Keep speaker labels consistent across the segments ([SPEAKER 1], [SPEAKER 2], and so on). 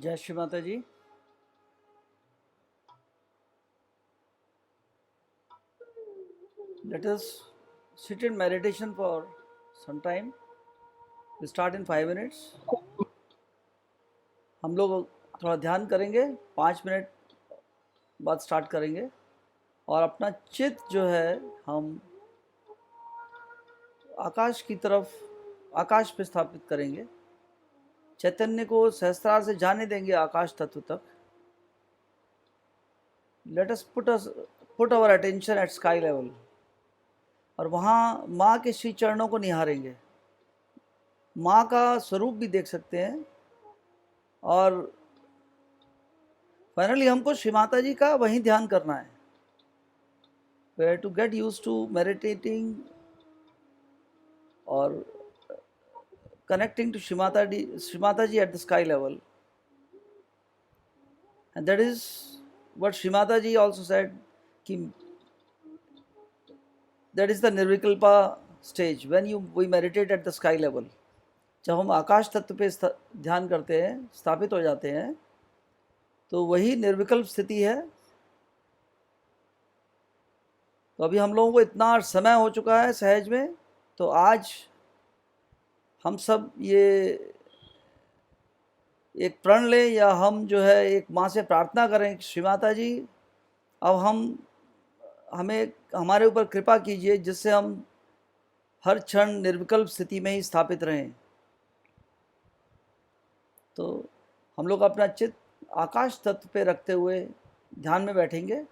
[SPEAKER 1] जय श्री माता जी। Let us sit in meditation for some time. We start in 5 minutes. हम लोग थोड़ा ध्यान करेंगे, 5 मिनट बाद स्टार्ट करेंगे और अपना चित्त जो है हम आकाश की तरफ, आकाश पे स्थापित करेंगे। चैतन्य को सहस्त्रार से जाने देंगे आकाश तत्व तक। Let us put our attention at sky level. और वहाँ माँ के श्री चरणों को निहारेंगे। माँ का स्वरूप भी देख सकते हैं और फाइनली हमको श्री माता जी का वहीं ध्यान करना है। We have to get used to meditating or connecting to Shri Mata ji at the sky level. And that is what Shri Mata ji also said, ki that is the Nirvikalpa stage when we meditate at the sky level. जब हम आकाश तत्व पे ध्यान करते हैं, स्थापित हो जाते हैं, तो वही निर्विकल्प स्थिति है। तो अभी हम लोगों को इतना समय हो चुका है सहज में, तो आज हम सब ये एक प्रण लें या हम जो है एक माँ से प्रार्थना करें कि श्री माता जी अब हमें हमारे ऊपर कृपा कीजिए जिससे हम हर क्षण निर्विकल्प स्थिति में ही स्थापित रहें। तो हम लोग अपना चित्त आकाश तत्व पे रखते हुए ध्यान में बैठेंगे।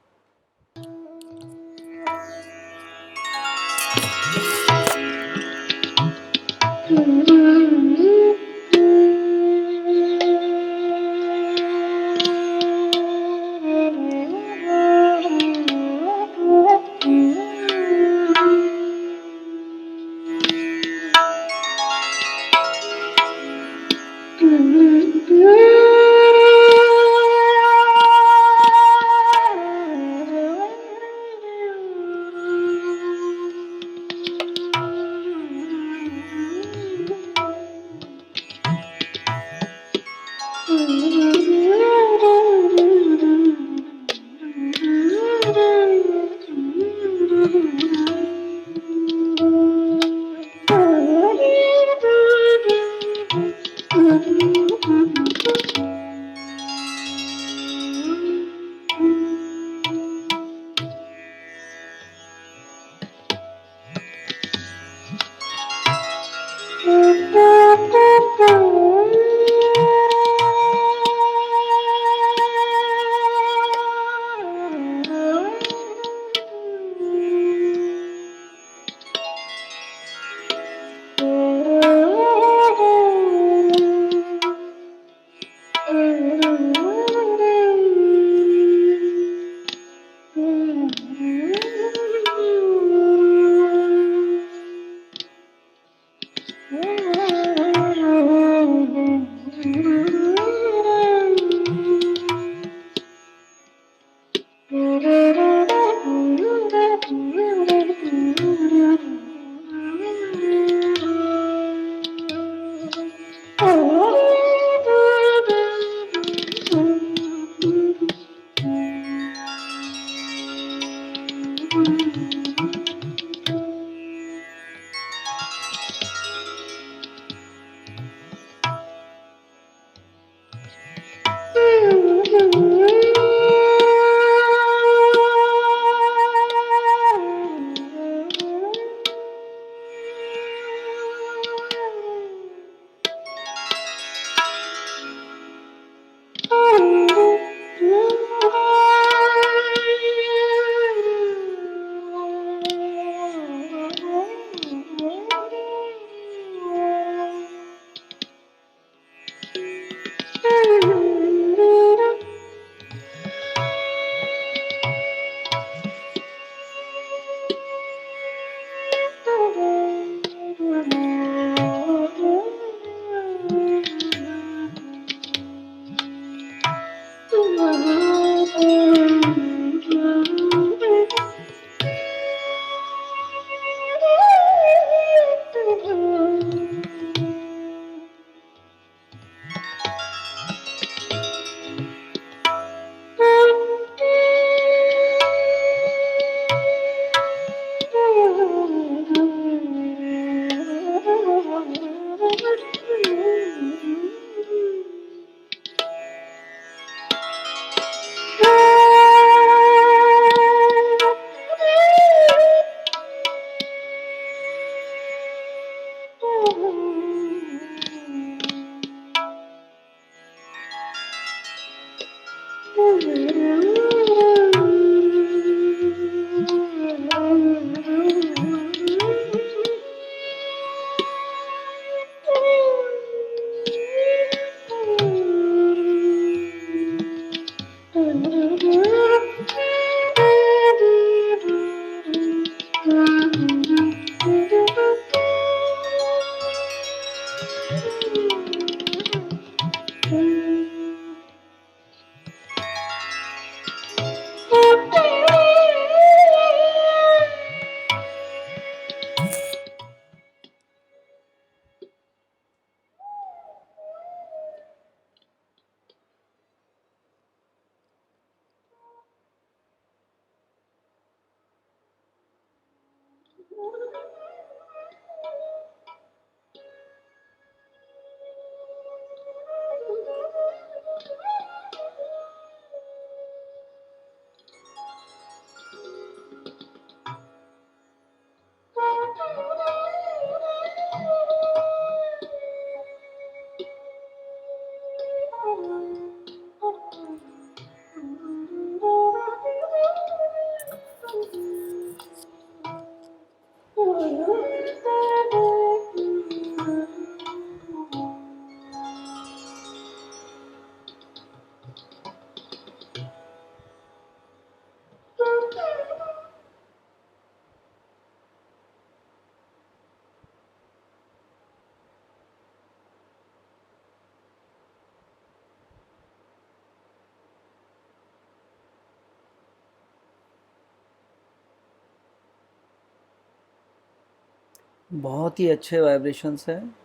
[SPEAKER 1] बहुत ही अच्छे वाइब्रेशंस हैं।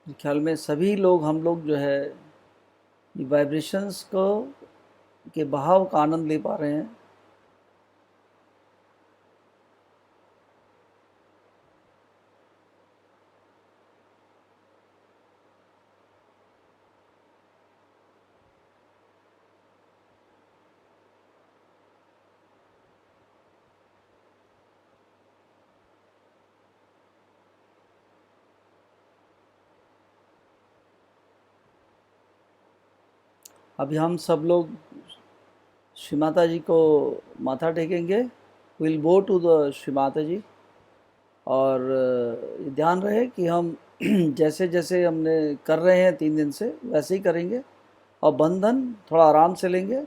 [SPEAKER 1] मेरे ख्याल में सभी लोग हम लोग जो है ये वाइब्रेशंस को के बहाव का आनंद ले पा रहे हैं। अभी हम सब लोग श्री माता जी को माथा टेकेंगे। Will go to the Shri Mata ji, और ध्यान रहे कि हम जैसे जैसे हमने कर रहे हैं 3 दिन से वैसे ही करेंगे, और बंधन थोड़ा आराम से लेंगे।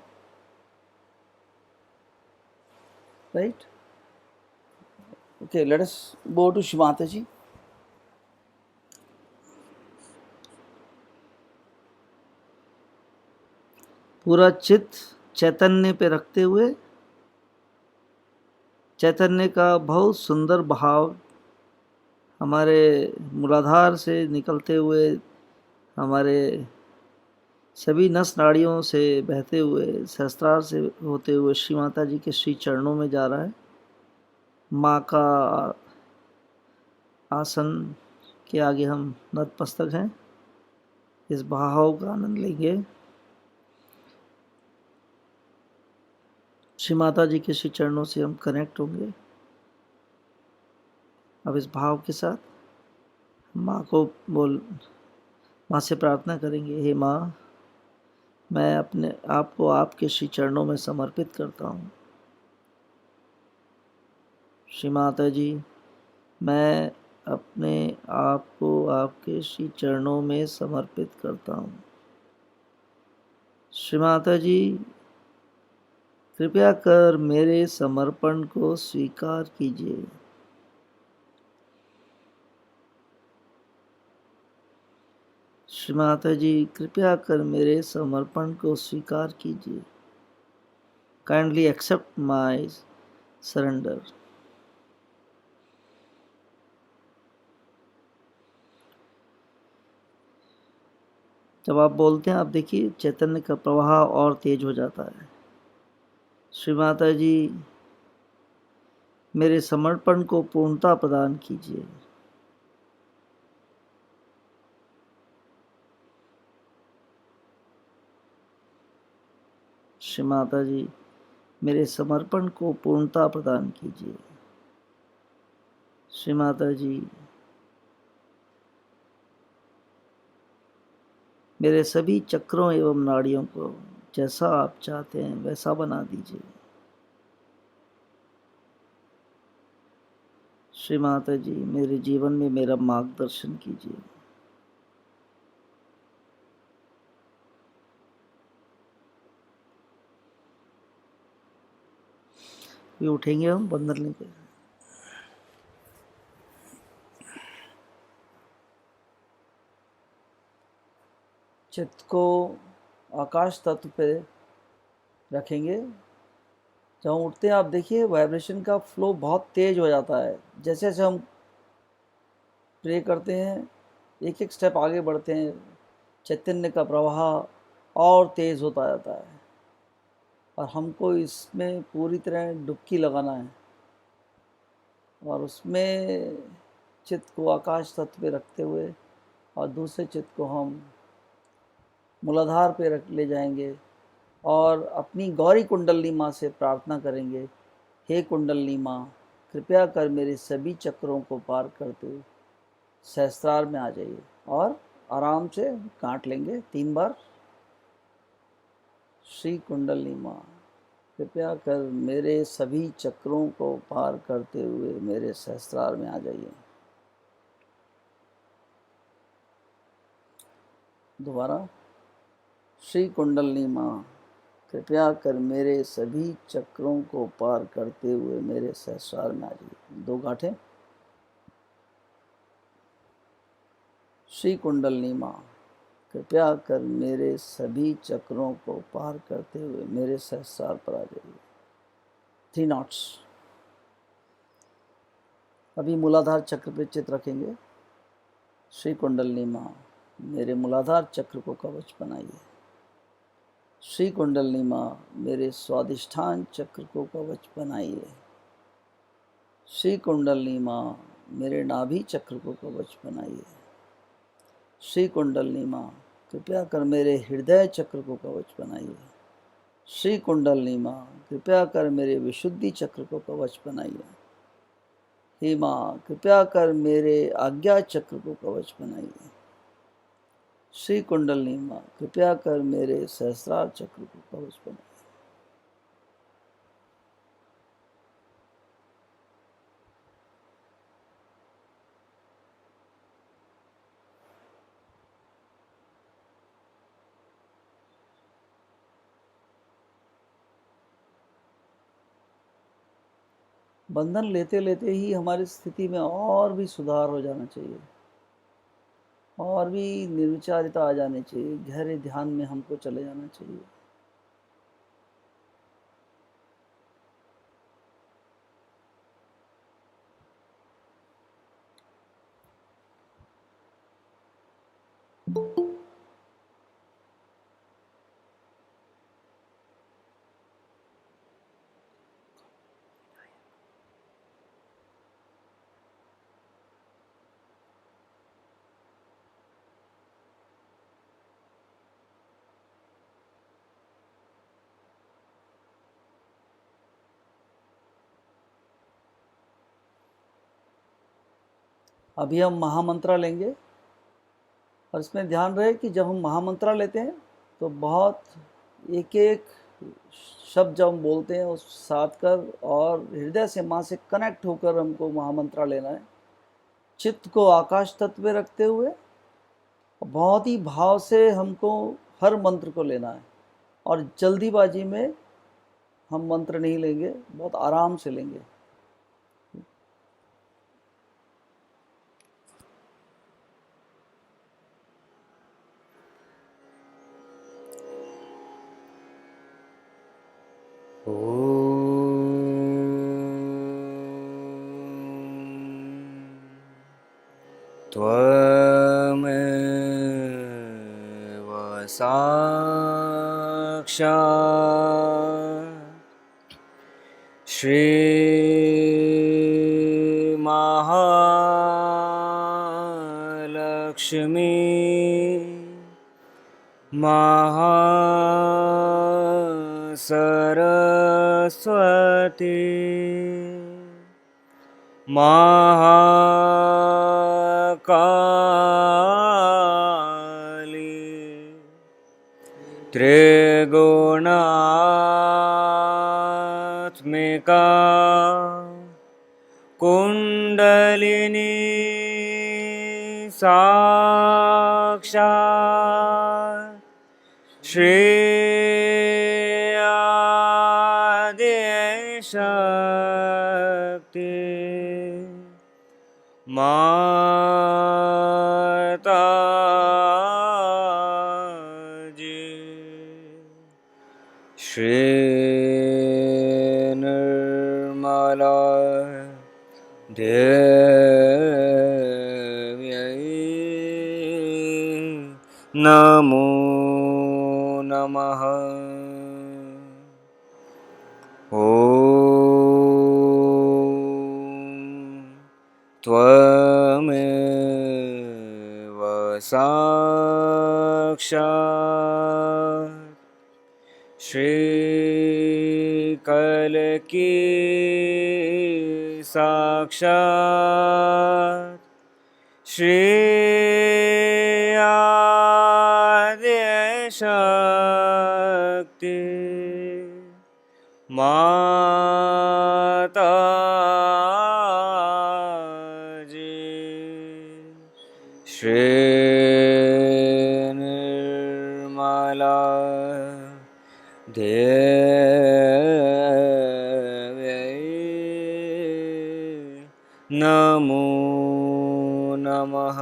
[SPEAKER 1] Right, okay, let us go to Shri Mata ji. पूरा चित्त चैतन्य पे रखते हुए, चैतन्य का बहुत सुंदर भाव हमारे मूलाधार से निकलते हुए हमारे सभी नस नाड़ियों से बहते हुए सहस्त्रार से होते हुए श्री माता जी के श्री चरणों में जा रहा है। माँ का आसन के आगे हम नतमस्तक हैं। इस भाव का आनंद लेंगे। श्री माता जी के श्री चरणों से हम कनेक्ट होंगे। अब इस भाव के साथ माँ से प्रार्थना करेंगे, हे माँ, मैं अपने आप को आपके श्री चरणों में समर्पित करता हूँ। श्री माता जी, मैं अपने आप को आपके श्री चरणों में समर्पित करता हूँ। श्री माता जी, कृपया कर मेरे समर्पण को स्वीकार कीजिए। श्री माता जी, कृपया कर मेरे समर्पण को स्वीकार कीजिए। Kindly accept my surrender. जब आप बोलते हैं, आप देखिए चैतन्य का प्रवाह और तेज हो जाता है। श्री माता जी, मेरे समर्पण को पूर्णता प्रदान कीजिए। श्री माता जी, मेरे समर्पण को पूर्णता प्रदान कीजिए। श्री माता जी, मेरे सभी चक्रों एवं नाड़ियों को जैसा आप चाहते हैं वैसा बना दीजिए। श्री माता जी, मेरे जीवन में मेरा मार्गदर्शन कीजिए। ये उठेंगे हम बंधन लेकर। चित्त को आकाश तत्व पे रखेंगे। जब हम उठते हैं, आप देखिए वाइब्रेशन का फ्लो बहुत तेज हो जाता है। जैसे जैसे हम प्रे करते हैं, एक एक स्टेप आगे बढ़ते हैं, चैतन्य का प्रवाह और तेज होता जाता है, और हमको इसमें पूरी तरह डुबकी लगाना है, और उसमें चित्त को आकाश तत्व पे रखते हुए और दूसरे चित्त को हम मूलाधार पे रख ले जाएंगे, और अपनी गौरी कुंडलनी माँ से प्रार्थना करेंगे, हे कुंडलनी माँ, कृपया कर मेरे सभी चक्रों को पार करते हुए सहस्त्रार में आ जाइए। और आराम से काट लेंगे 3 बार। श्री कुंडलनी माँ, कृपया कर मेरे सभी चक्रों को पार करते हुए मेरे सहस्त्रार में आ जाइए। दोबारा, श्री कुंडलनी माँ, कृपया कर मेरे सभी चक्रों को पार करते हुए मेरे सहस्त्रार में आ जाइए। 2 गांठें। श्री कुंडलनी माँ, कृपया कर मेरे सभी चक्रों को पार करते हुए मेरे सहस्त्रार पर आ जाइए। 3 नॉट्स। अभी मूलाधार चक्र पे चित्त रखेंगे। श्री कुंडलनी माँ, मेरे मूलाधार चक्र को कवच बनाइए। श्री कुंडलिनी माँ मेरे स्वादिष्ठान चक्र को कवच बनाइए। श्री कुंडलिनी माँ मेरे नाभि चक्र को कवच बनाइए। श्री कुंडलिनी माँ कृपया कर मेरे हृदय चक्र को कवच बनाइए। श्री कुंडलिनी माँ कृपया कर मेरे विशुद्धि चक्र को कवच बनाइए। हे माँ कृपया कर मेरे आज्ञा चक्र को कवच बनाइए। श्री कुंडलिनी माँ कृपया कर मेरे सहस्रार चक्र को कवच बनाइए। बंधन लेते लेते ही हमारी स्थिति में और भी सुधार हो जाना चाहिए, और भी निर्विचारिता आ जानी चाहिए, गहरे ध्यान में हमको चले जाना चाहिए। अभी हम महामंत्रा लेंगे, और इसमें ध्यान रहे कि जब हम महामंत्रा लेते हैं तो बहुत एक एक शब्द जब हम बोलते हैं उस साथ कर और हृदय से माँ से कनेक्ट होकर हमको महामंत्रा लेना है, चित्त को आकाश तत्व में रखते हुए बहुत ही भाव से हमको हर मंत्र को लेना है। और जल्दीबाजी में हम मंत्र नहीं लेंगे, बहुत आराम से लेंगे।
[SPEAKER 2] त्वमेव साक्षात् श्रीमहालक्ष्मी महासरस्वती महाकाली त्रिगुणात्मिका कुंडलिनी साक्षात् श्री आदिशक्ति माताजी श्री निर्मला देव्यै नमो नमः। त्वमेव साक्षात् श्रीकल्की साक्षात् श्री आदिशक्ति माताजी श्री निर्मला देव्यै नमो नमः।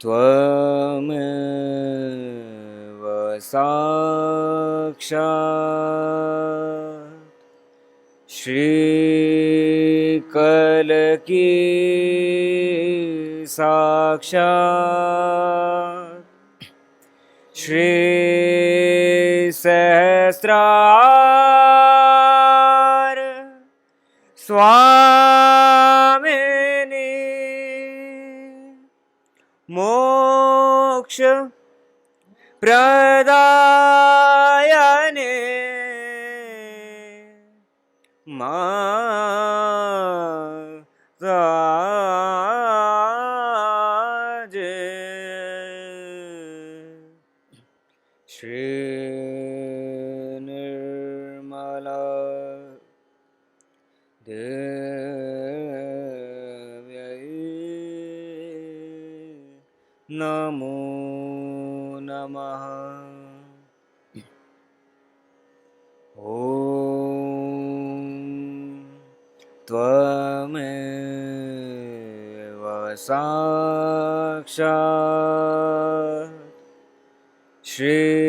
[SPEAKER 2] त्वमेव साक्षात् श्रीकल की साक्षात् श्री सहस्रार स्वामिनी मोक्ष प्रदायने माताजे श्री निर्मला देव्यै नमो नमः। ॐ त्वमेव साक्षात् श्रीगणेश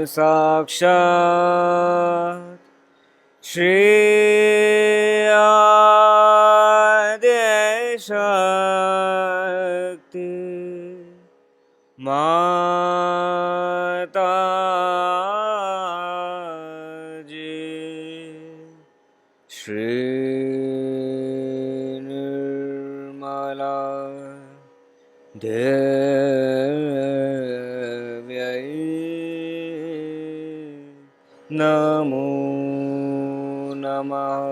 [SPEAKER 2] साक्षात् श्री आद्यशक्ति माताजी श्री निर्मला देव्यै नमो नमः।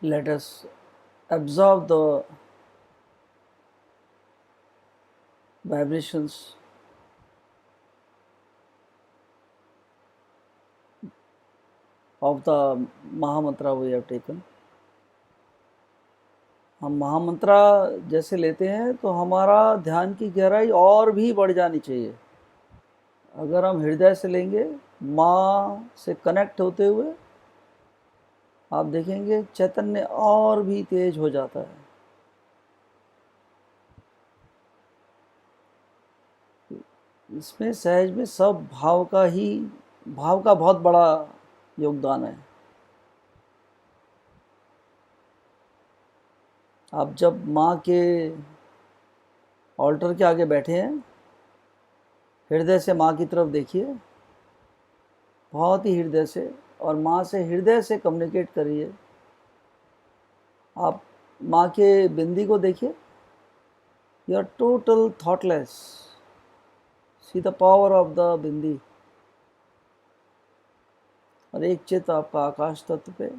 [SPEAKER 1] Let us absorb the vibrations of the Mahamantra we have taken. हम महामंत्रा जैसे लेते हैं तो हमारा ध्यान की गहराई और भी बढ़ जानी चाहिए। अगर हम हृदय से लेंगे, माँ से कनेक्ट होते हुए, आप देखेंगे चैतन्य और भी तेज हो जाता है। इसमें सहज में सब भाव का बहुत बड़ा योगदान है। आप जब माँ के ऑल्टर के आगे बैठे हैं, हृदय से माँ की तरफ देखिए, बहुत ही हृदय से, और माँ से हृदय से कम्युनिकेट करिए। आप माँ के बिंदी को देखिए, you are total thoughtless, see the power of the bindi, और एक चित्त आपका आकाश तत्व पे।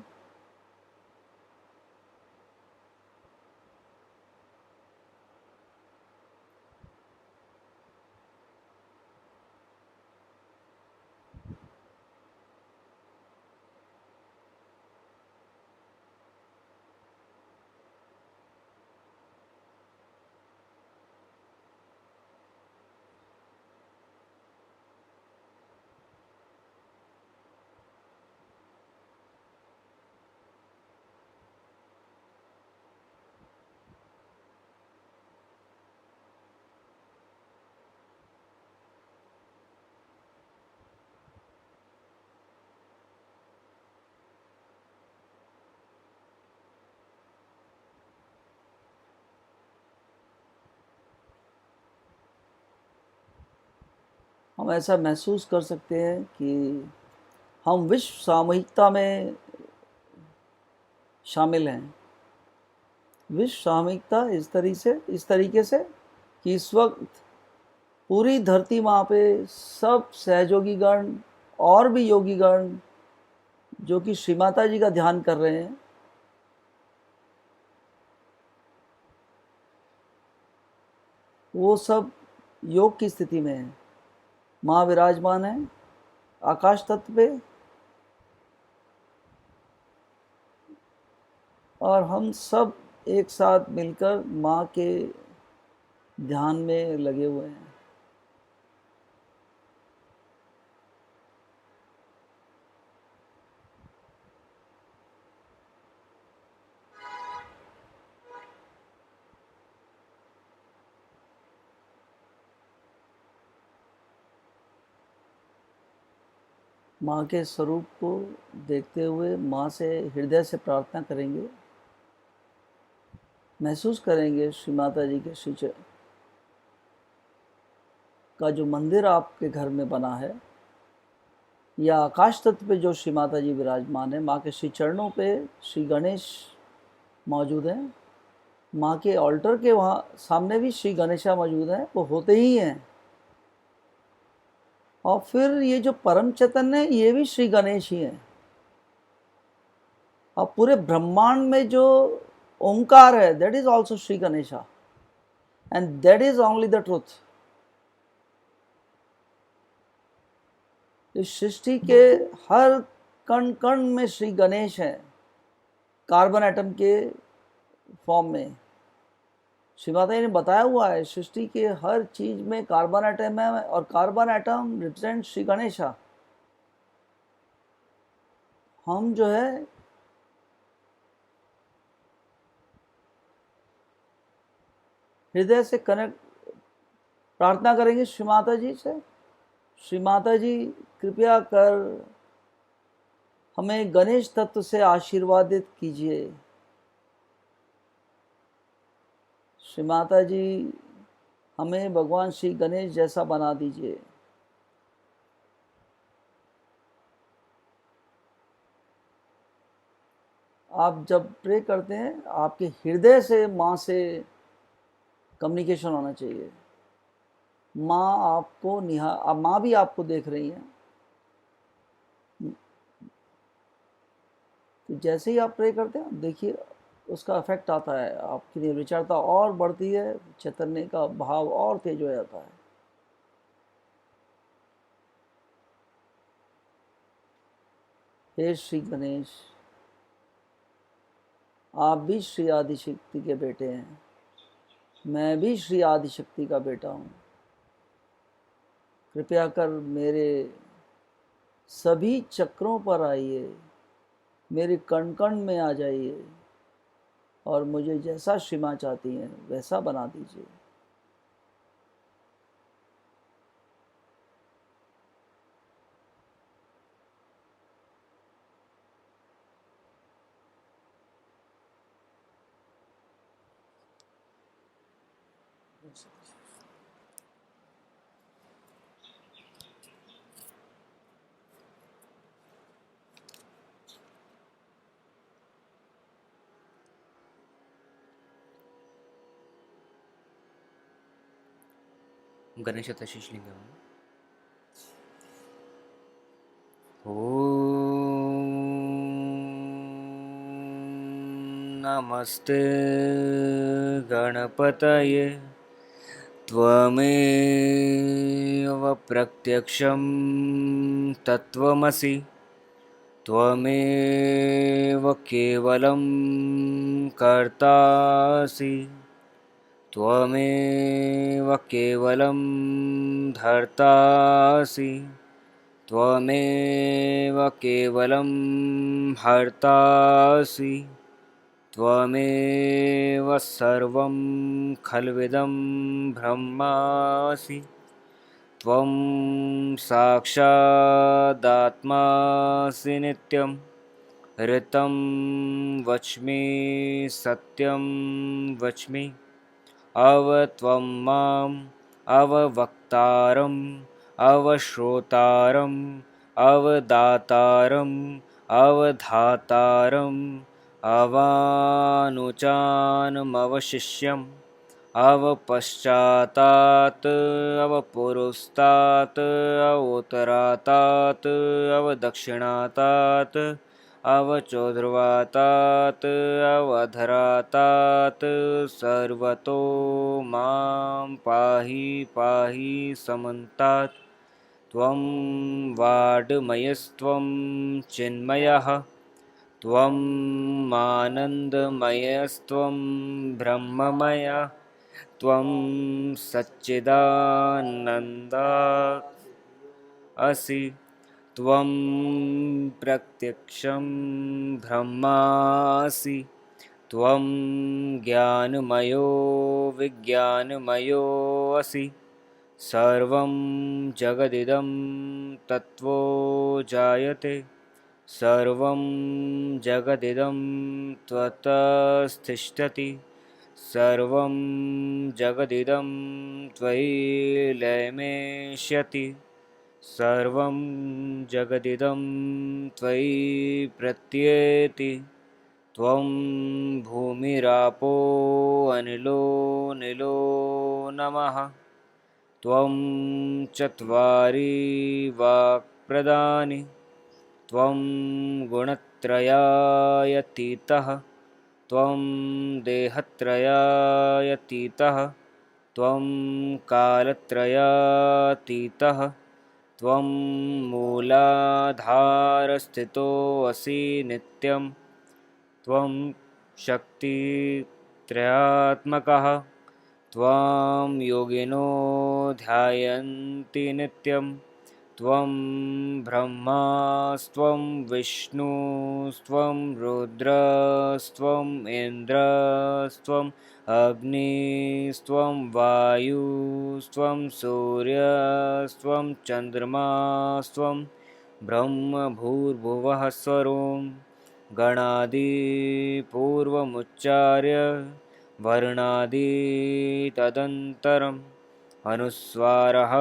[SPEAKER 1] हम ऐसा महसूस कर सकते हैं कि हम विश्व सामूहिकता में शामिल हैं। विश्व सामूहिकता इस तरीके से कि इस वक्त पूरी धरती माँ पे सब सहयोगी गण और भी योगी गण जो कि श्री माता जी का ध्यान कर रहे हैं, वो सब योग की स्थिति में है। माँ विराजमान है आकाश तत्व पे, और हम सब एक साथ मिलकर माँ के ध्यान में लगे हुए हैं। माँ के स्वरूप को देखते हुए माँ से हृदय से प्रार्थना करेंगे। महसूस करेंगे श्री माता जी के श्री का जो मंदिर आपके घर में बना है, या आकाश तत्व पे जो श्री माता जी विराजमान है। माँ के श्री चरणों पे श्री गणेश मौजूद हैं। माँ के ऑल्टर के वहाँ सामने भी श्री गणेशा मौजूद हैं, वो होते ही हैं। और फिर ये जो परम चैतन्य है ये भी श्री गणेश ही हैं। और पूरे ब्रह्मांड में जो ओंकार है that is also Shri Ganesha, and that is only the truth. इस सृष्टि के हर कण कण में श्री गणेश हैं, कार्बन एटम के फॉर्म में। श्री माता जी ने बताया हुआ है सृष्टि के हर चीज में कार्बन एटम है, और carbon atom represent Shri Ganesha. हम जो है हृदय से कनेक्ट प्रार्थना करेंगे श्री माता जी से। श्री माता जी कृपया कर हमें गणेश तत्व से आशीर्वादित कीजिए। श्री माता जी हमें भगवान श्री गणेश जैसा बना दीजिए। आप जब प्रे करते हैं आपके हृदय से माँ से कम्युनिकेशन होना चाहिए। माँ आपको माँ भी आपको देख रही हैं। तो जैसे ही आप प्रे करते हैं देखिए उसका इफेक्ट आता है, आपकी निर्विचारता और बढ़ती है, चैतन्य का भाव और तेज हो जाता है। हे श्री गणेश, आप भी श्री आदिशक्ति के बेटे हैं, मैं भी श्री आदिशक्ति का बेटा हूँ। कृपया कर मेरे सभी चक्रों पर आइए, मेरे कण कण में आ जाइए, और मुझे जैसा श्री माँ चाहती हैं वैसा बना दीजिए।
[SPEAKER 2] गणेशता शिशलिंगम। नमस्ते गणपतये त्वमेव प्रत्यक्षं तत्त्वमसि त्वमेव केवलं कर्तासि त्वमेव केवलं धर्तासि त्वमेव केवलं हर्तासि त्वमेव सर्वं खल्विदं ब्रह्मासि त्वं साक्षादात्मासि नित्यं ऋतं वच्मि सत्यं वच्मि त्वं माम् अववक्तारम् अवश्रोतारम् अवदातारम् अवधातारम् अवानुचानमवशिष्यम् अवपश्चातात् अवपुरस्तात् अवोत्तरातात् अवदक्षिणातात् अवचोद्र्वातात् अवधरातात् सर्वतो मां पाहि पाहि समन्तात् त्वं वाड्मयस्त्वं चिन्मयः त्वं आनन्दमयस्त्वं ब्रह्ममय त्वं सच्चिदानन्दा असि त्वं प्रत्यक्षं ब्रह्मासि त्वं ज्ञानमयो विज्ञानमयोऽसि सर्वं जगदिदं तत्त्वो जायते सर्वं जगदिदं त्वतस्तिष्ठति सर्वं जगदिदं त्वयि लयमेष्यति सर्वं जगदिदं त्वयि प्रत्येति त्वं भूमिरापो अनिलो निलो नमः त्वं चत्वारि वाक्प्रदानि त्वं गुणत्रयायतीतः त्वं देहत्रयायतीतः त्वं कालत्रयातीतः त्वं मूलाधारस्थितोऽसि नित्यं त्वं शक्तित्रयात्मकः त्वां योगिनो ध्यायन्ति नित्यं त्वं ब्रह्मास्त्वं विष्णुस्त्वं रुद्रस्त्वम् इन्द्रस्त्वम् अग्निस्त्वं वायुस्त्वं सूर्यस्त्वं चन्द्रमास्त्वं ब्रह्मभूर्भुवः स्वरों गणादिपूर्वमुच्चार्य वर्णादि तदन्तरम् अनुस्वारः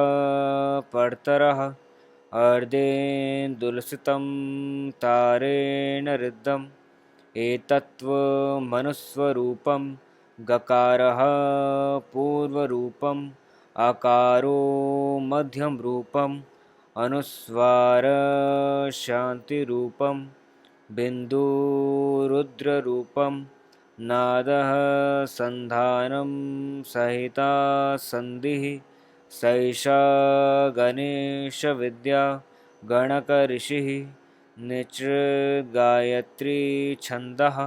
[SPEAKER 2] परतरः अर्धेन्दुलसितं तारेण रुद्धम् एतत्त्वमनुस्वरूपं गकारः पूर्वरूपम् आकारो मध्यम रूपम् अनुस्वारशान्तिरूपं बिन्दुरुद्ररूपं नादः सन्धानं सहिता सन्धिः सैषा गणेशविद्या गणकऋषिः निचृद्गायत्री छन्दः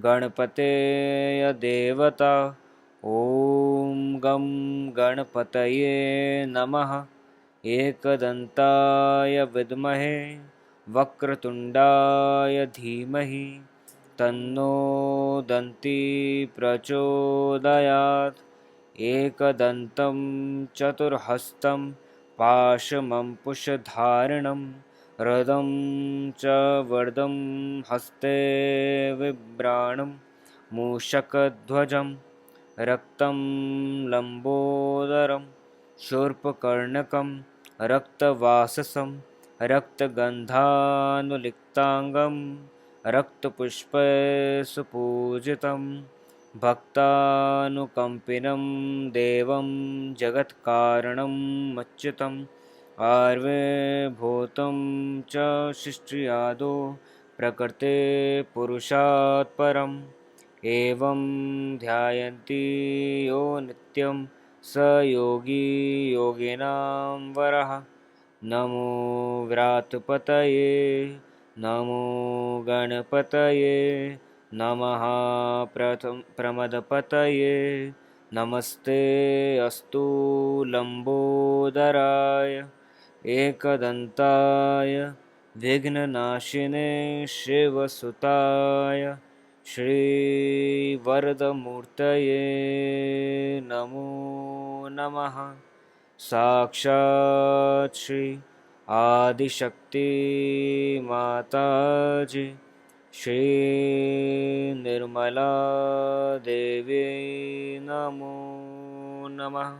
[SPEAKER 2] गणपतेय देवता ॐ गं गणपतये नमः एकदन्ताय विद्महे वक्रतुण्डाय धीमहि तन्नो दन्ती प्रचोदयात् एकदन्तं चतुर्हस्तं पाशमंकुशधारिणं रदं च वरदं हस्ते बिभ्राणं मूषकध्वजं रक्तं लम्बोदरं शूर्पकर्णकं रक्तवाससं रक्तगन्धानुलिप्ताङ्गं रक्तपुष्पैः भक्तानुकम्पिनं देवं जगत्कारणं अच्युतम् आविर्भूतं च सृष्ट्यादौ प्रकृते पुरुषात् परम् एवं ध्यायन्ति यो नित्यं स योगी योगिनां वरः नमो व्रातपतये नमो गणपतये नमः प्रमदपतये नमस्ते अस्तु लम्बोदराय एकदन्ताय विघ्ननाशिने शिवसुताय श्रीवरदमूर्तये नमो नमः साक्षात् श्री आदिशक्ति माताजी श्री निर्मला देवी नमो नमः।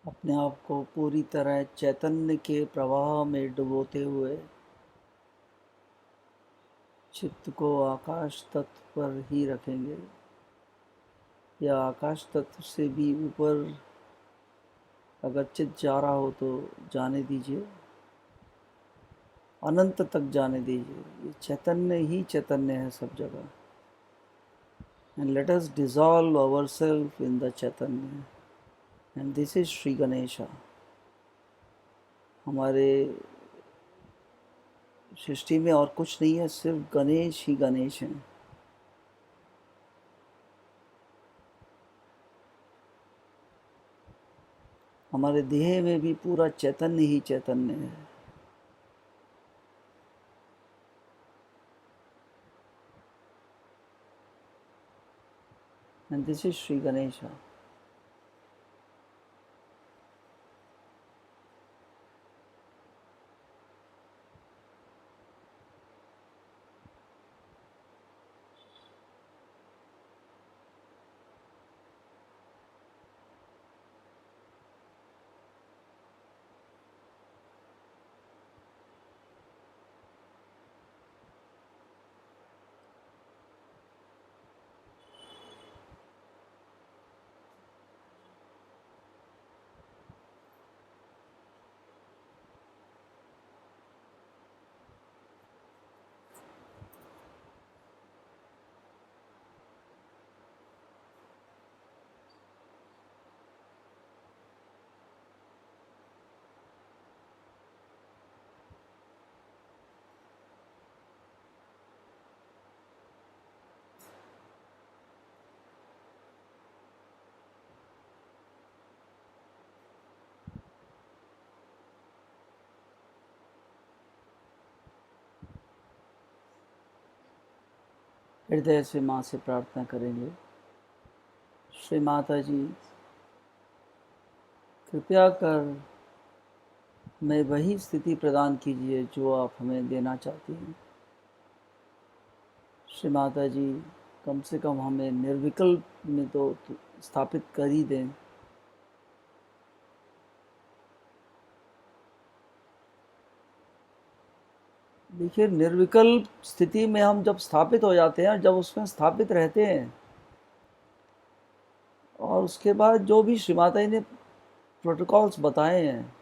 [SPEAKER 1] अपने आप को पूरी तरह चैतन्य के प्रवाह में डुबोते हुए चित्त को आकाश तत्व पर ही रखेंगे, या आकाश तत्व से भी ऊपर अगर चित्त जा रहा हो तो जाने दीजिए, अनंत तक जाने दीजिए। ये चैतन्य ही चैतन्य है सब जगह। And let us dissolve ourselves in the chaitanya, and this is Shri Ganesha. हमारे सृष्टि में और कुछ नहीं है, सिर्फ गणेश ही गणेश हैं। हमारे देह में भी पूरा चैतन्य ही चैतन्य है। And this is Shri Ganesha. हृदय से माँ से प्रार्थना करेंगे। श्री माता जी, कृपया कर हमें वही स्थिति प्रदान कीजिए जो आप हमें देना चाहती हैं। श्री माता जी, कम से कम हमें निर्विकल्प में तो स्थापित कर ही दें। देखिए, निर्विकल्प स्थिति में हम जब स्थापित हो जाते हैं, जब उसमें स्थापित रहते हैं, और उसके बाद जो भी श्री माता जी ने प्रोटोकॉल्स बताए हैं,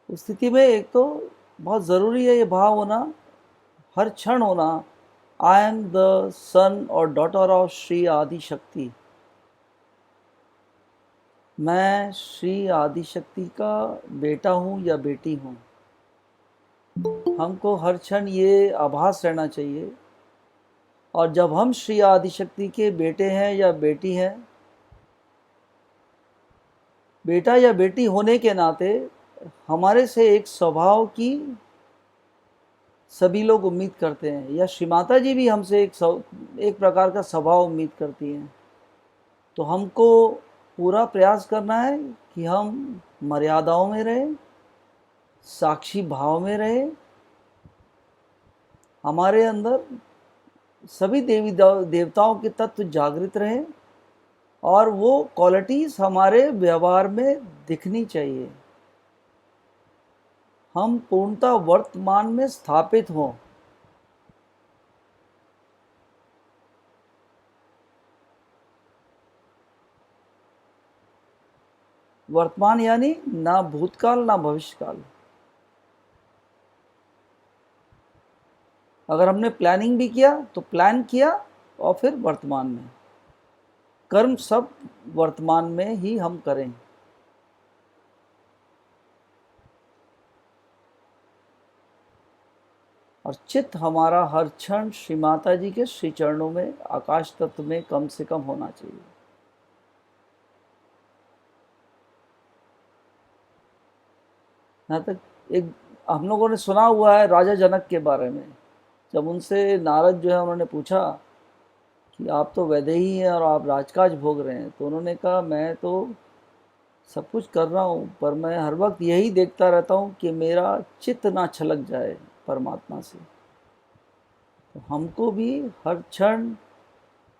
[SPEAKER 1] उस स्थिति में एक तो बहुत ज़रूरी है ये भाव होना, हर क्षण होना, आई एम द सन और डॉटर ऑफ श्री आदि शक्ति। मैं श्री आदि शक्ति का बेटा हूँ या बेटी हूँ। हमको हर क्षण ये आभास रहना चाहिए। और जब हम श्री आदि शक्ति के बेटे हैं या बेटी हैं, बेटा या बेटी होने के नाते हमारे से एक स्वभाव की सभी लोग उम्मीद करते हैं, या श्री माता जी भी हमसे एक प्रकार का स्वभाव उम्मीद करती हैं। तो हमको पूरा प्रयास करना है कि हम मर्यादाओं में रहें, साक्षी भाव में रहें, हमारे अंदर सभी देवी देवताओं के तत्व जागृत रहें, और वो क्वालिटीज हमारे व्यवहार में दिखनी चाहिए। हम पूर्णतः वर्तमान में स्थापित हों। वर्तमान यानी ना भूतकाल ना भविष्यकाल। अगर हमने प्लानिंग भी किया तो प्लान किया, और फिर वर्तमान में कर्म सब वर्तमान में ही हम करें। और चित्त हमारा हर क्षण श्री माता जी के श्री चरणों में, आकाश तत्व में कम से कम होना चाहिए। यहाँ तक एक हम लोगों ने सुना हुआ है राजा जनक के बारे में। जब उनसे नारद जो है उन्होंने पूछा कि आप तो वैदेही हैं और आप राजकाज भोग रहे हैं, तो उन्होंने कहा मैं तो सब कुछ कर रहा हूँ, पर मैं हर वक्त यही देखता रहता हूँ कि मेरा चित्त ना छलक जाए परमात्मा से। तो हमको भी हर क्षण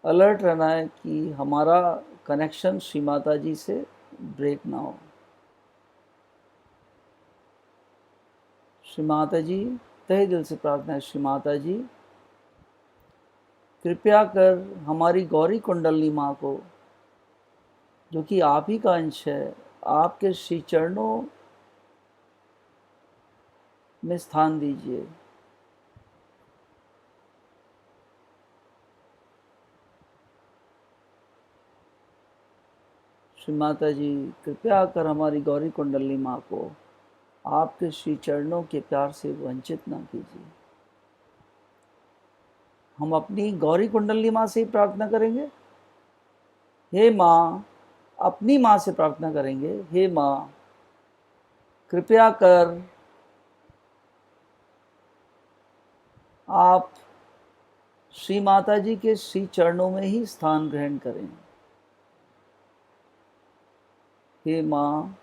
[SPEAKER 1] अलर्ट रहना है कि हमारा कनेक्शन श्री माता जी से ब्रेक ना हो। श्री माता जी, तहे दिल से प्रार्थना है, श्री माता जी कृपया कर हमारी गौरी कुंडलनी माँ को, जो कि आप ही का अंश है, आपके श्री चरणों में स्थान दीजिए। श्री माता जी कृपया कर हमारी गौरी कुंडलनी माँ को आपके श्री चरणों के प्यार से वंचित ना कीजिए। हम अपनी गौरी कुंडलनी माँ से ही प्रार्थना करेंगे। हे माँ, अपनी माँ से प्रार्थना करेंगे, हे माँ कृपया कर आप श्री माता जी के श्री चरणों में ही स्थान ग्रहण करें। हे माँ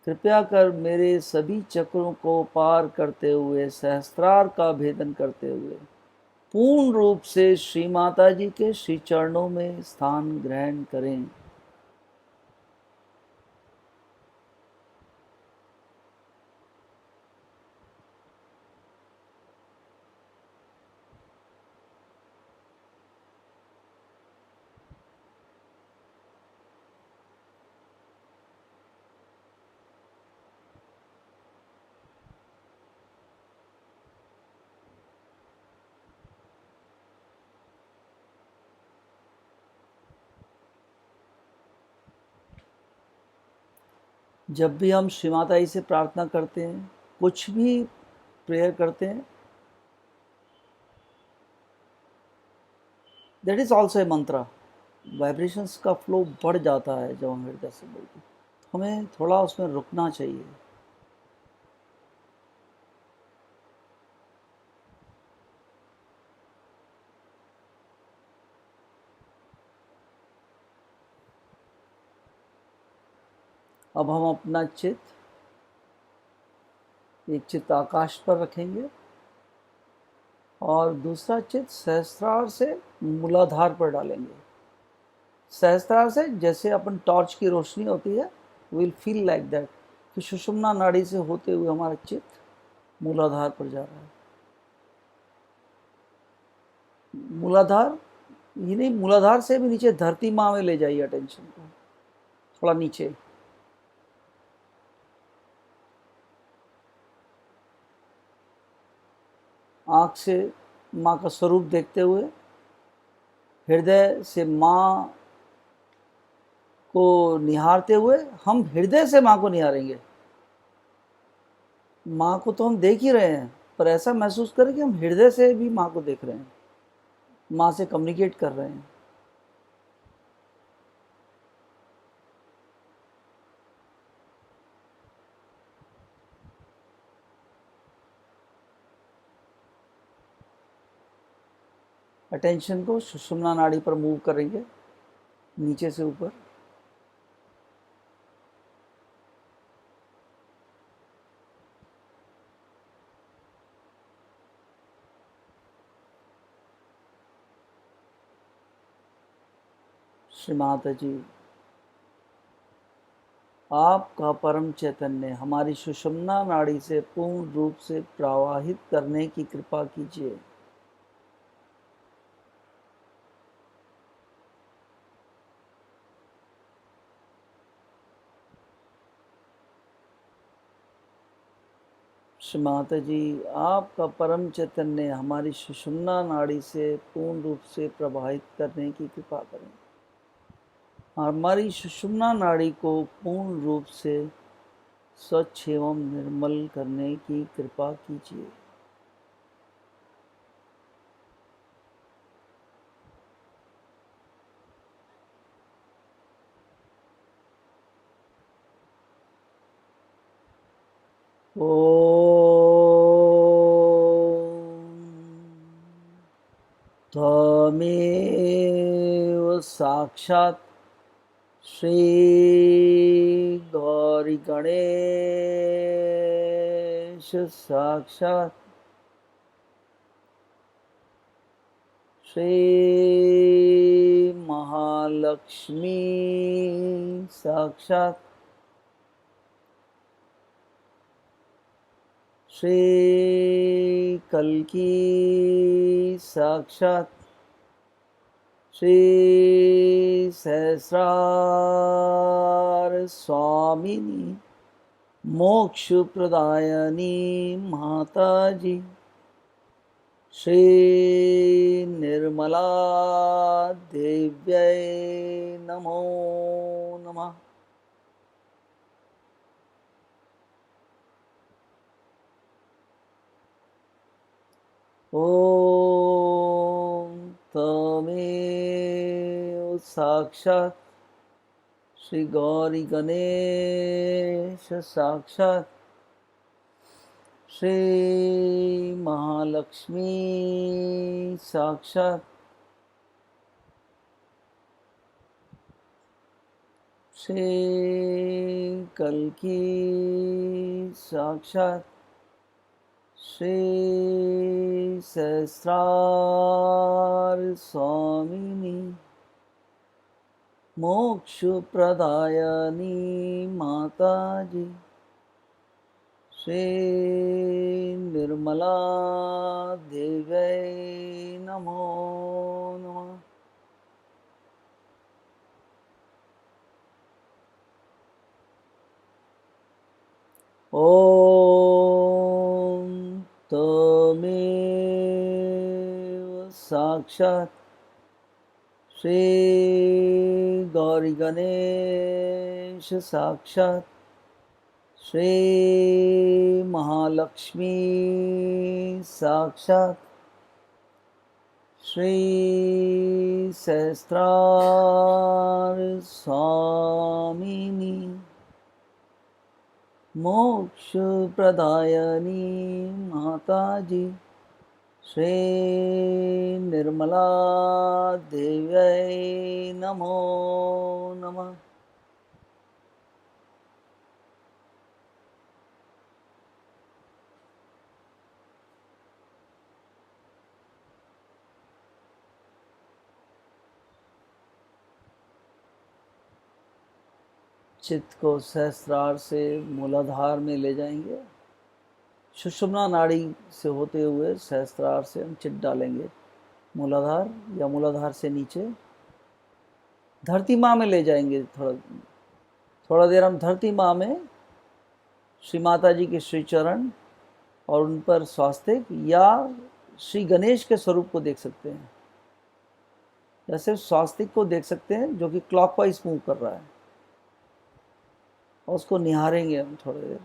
[SPEAKER 1] कृपया कर मेरे सभी चक्रों को पार करते हुए, सहस्त्रार का भेदन करते हुए पूर्ण रूप से श्री माता जी के श्री चरणों में स्थान ग्रहण करें। जब भी हम श्री माता जी से प्रार्थना करते हैं, कुछ भी प्रेयर करते हैं, that is also a Mantra. Vibrations का फ्लो बढ़ जाता है जब हम हृदय से बोलते हैं, तो हमें थोड़ा उसमें रुकना चाहिए। अब हम अपना चित्त एक चित्त आकाश पर रखेंगे और दूसरा चित्त सहस्त्रार से मूलाधार पर डालेंगे। सहस्त्रार से जैसे अपन टॉर्च की रोशनी होती है, विल फील लाइक दैट कि सुषुम्ना नाड़ी से होते हुए हमारा चित्त मूलाधार पर जा रहा है। मूलाधार ये नहीं, मूलाधार से भी नीचे धरती माँ में ले जाइए अटेंशन को, थोड़ा नीचे। आँख से माँ का स्वरूप देखते हुए हृदय से माँ को निहारते हुए, हम हृदय से माँ को निहारेंगे। माँ को तो हम देख ही रहे हैं, पर ऐसा महसूस करें कि हम हृदय से भी माँ को देख रहे हैं, माँ से कम्युनिकेट कर रहे हैं। अटेंशन को सुषुम्ना नाड़ी पर मूव करेंगे, नीचे से ऊपर। श्री माता जी, आपका परम चैतन्य हमारी सुषुम्ना नाड़ी से पूर्ण रूप से प्रवाहित करने की कृपा कीजिए। श्री माता जी, आपका परम चैतन्य हमारी सुषुम्ना नाड़ी से पूर्ण रूप से प्रवाहित करने की कृपा करें। हमारी सुषुम्ना नाड़ी को पूर्ण रूप से स्वच्छ एवं निर्मल करने की कृपा कीजिए। त्वमेव साक्षात् श्री गौरी गणेश साक्षात् श्री महालक्ष्मी लक्ष्मी साक्षात श्री कल्की साक्षात श्री सहस्रार स्वामिनी मोक्ष प्रदायनी माता जी श्री निर्मला देव्यै नमो नमः। ओम तमेव साक्षात् श्री गौरी गणेश साक्षात् श्री महालक्ष्मी साक्षात् श्री कल्की साक्षात् श्री सहस्रार स्वामिनी मोक्ष प्रदायनी माता जी श्री निर्मला देव्यै नमो नमः। ओम तमेव साक्षात् श्री गौरी गणेश साक्षात् श्री महालक्ष्मी साक्षात् श्री सहस्रार स्वामिनी मोक्ष प्रदायनी माता जी श्री निर्मला देव्यै नमो नमः। चित्त को सहस्रार से मूलाधार में ले जाएंगे। सुषुम्ना नाड़ी से होते हुए सहस्रार से हम चित्त डालेंगे मूलाधार या मूलाधार से नीचे धरती माँ में ले जाएंगे। थोड़ा देर हम धरती माँ में श्री माता जी के श्री चरण और उन पर स्वास्तिक या श्री गणेश के स्वरूप को देख सकते हैं, या सिर्फ स्वास्तिक को देख सकते हैं जो कि क्लॉकवाइज मूव कर रहा है, और उसको निहारेंगे हम थोड़ी देर।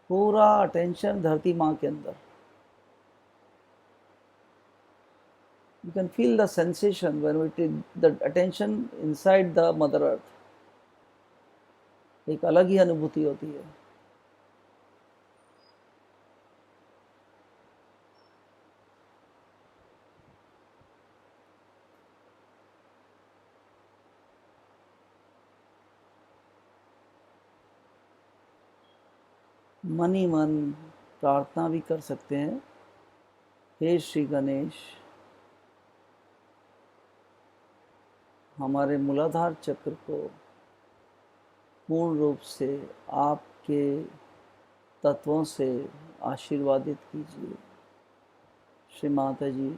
[SPEAKER 1] पूरा अटेंशन धरती माँ के अंदर। You can feel the sensation when we take the attention inside the Mother Earth. एक अलग ही अनुभूति होती है। मन ही मन प्रार्थना भी कर सकते हैं, हे श्री गणेश, हमारे मूलाधार चक्र को पूर्ण रूप से आपके तत्वों से आशीर्वादित कीजिए। श्री माता जी,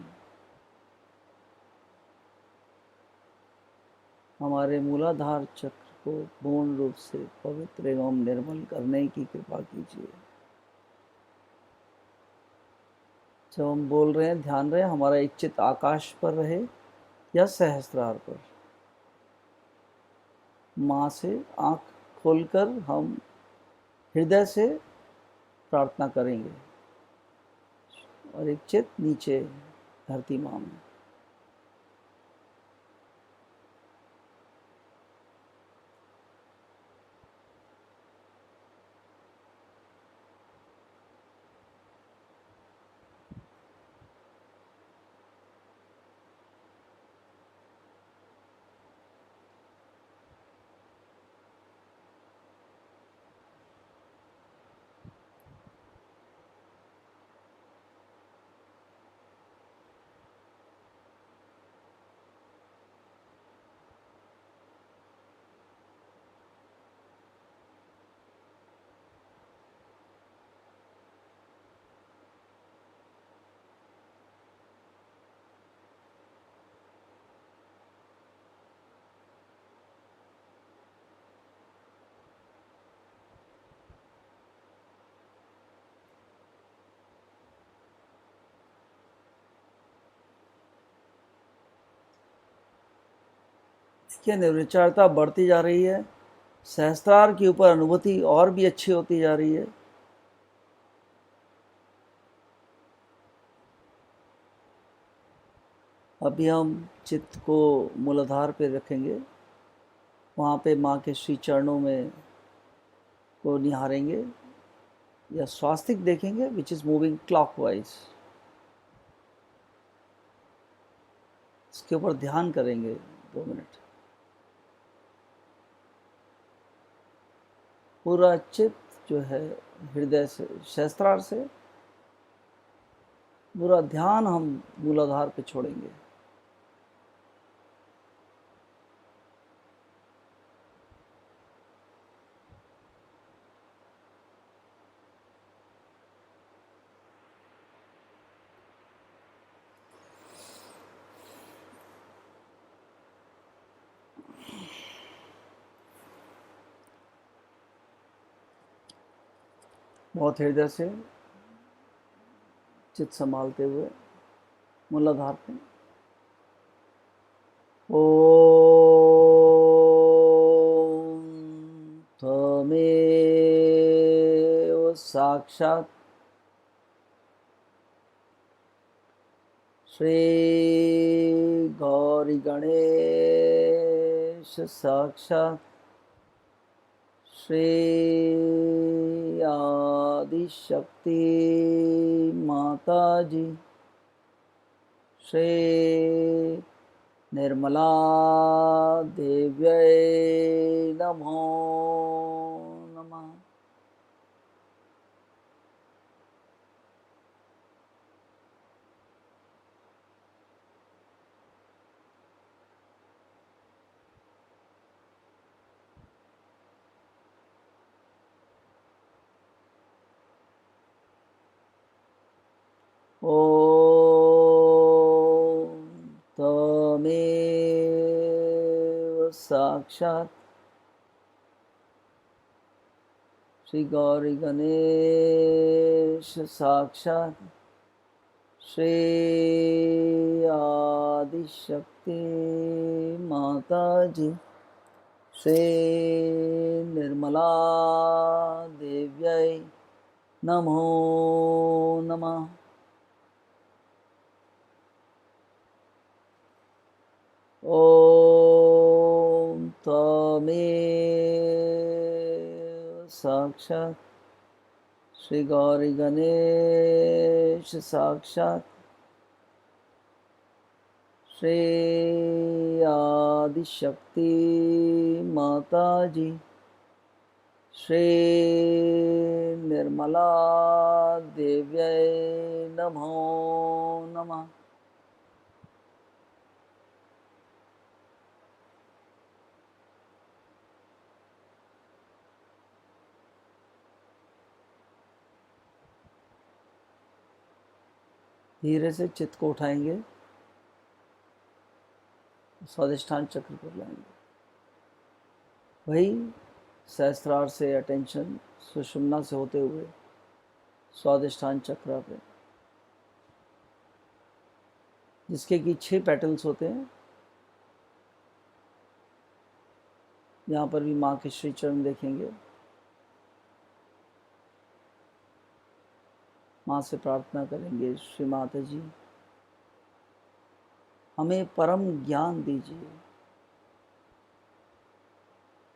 [SPEAKER 1] हमारे मूलाधार चक्र को पूर्ण रूप से पवित्र एवं निर्मल करने की कृपा कीजिए। जब हम बोल रहे हैं ध्यान रहे हमारा एक चित्त आकाश पर रहे या सहस्त्रार पर। माँ से आँख खोलकर हम हृदय से प्रार्थना करेंगे और एक चित्त नीचे धरती माँ में। क्या निर्विचारता बढ़ती जा रही है, सहस्त्रार के ऊपर अनुभूति और भी अच्छी होती जा रही है। अभी हम चित्त को मूलाधार पे रखेंगे, वहाँ पे माँ के श्री चरणों में को निहारेंगे या स्वास्तिक देखेंगे विच इज़ मूविंग क्लॉकवाइज। इसके ऊपर ध्यान करेंगे 2 मिनट। पूरा चित्त जो है हृदय से, सहस्त्रार से पूरा ध्यान हम मूलाधार पे छोड़ेंगे। बहुत हृदय से चित्त संभालते हुए मूलाधार पे ओम त्वमेव साक्षात् श्री गौरी गणेश साक्षात् श्री आदिशक्ति माता जी श्री निर्मला देव्यै नमो नमः। ओम त्वमेव साक्षात् श्री गौरी गणेश साक्षात् श्री आदिशक्ति माता जी श्री निर्मला देव्यै नमो नमः। ओम त्वमेव साक्षात् श्री गौरी गणेश साक्षात् श्री आदिशक्ति माता जी श्री निर्मला देव्यै नमो नमः। धीरे से चित्त को उठाएंगे, स्वादिष्ठान चक्र पर लाएंगे। वही सहस्त्रार से अटेंशन सुषुम्ना से होते हुए स्वादिष्ठान चक्र पे, जिसके कि 6 पेटल्स होते हैं। यहाँ पर भी माँ के श्री चरण देखेंगे। माँ से प्रार्थना करेंगे, श्री माता जी हमें परम ज्ञान दीजिए।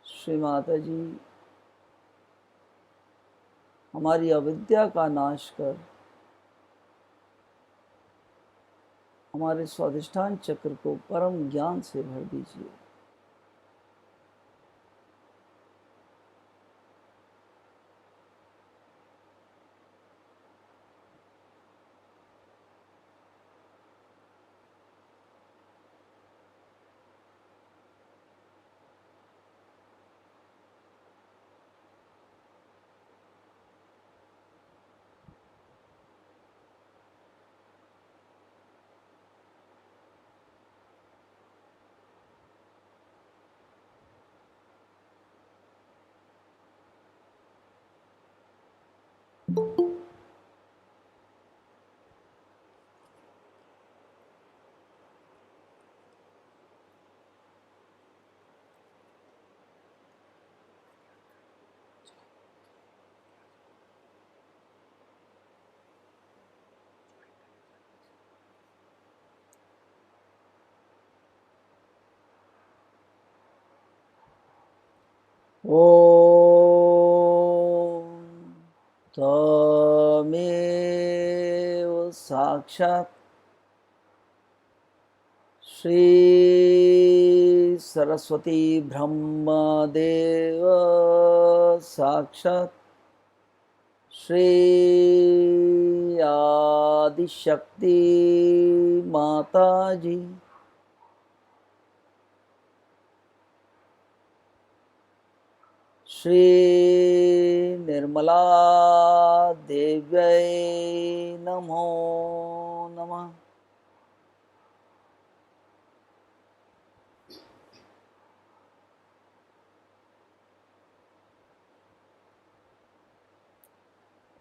[SPEAKER 1] श्री माता जी हमारी अविद्या का नाश कर हमारे स्वादिष्ठान चक्र को परम ज्ञान से भर दीजिए। ॐ तमेव साक्षात् श्री सरस्वती ब्रह्मदेव साक्षात् श्री आदिशक्ति माता जी श्री निर्मला देव्यै नमो नमः।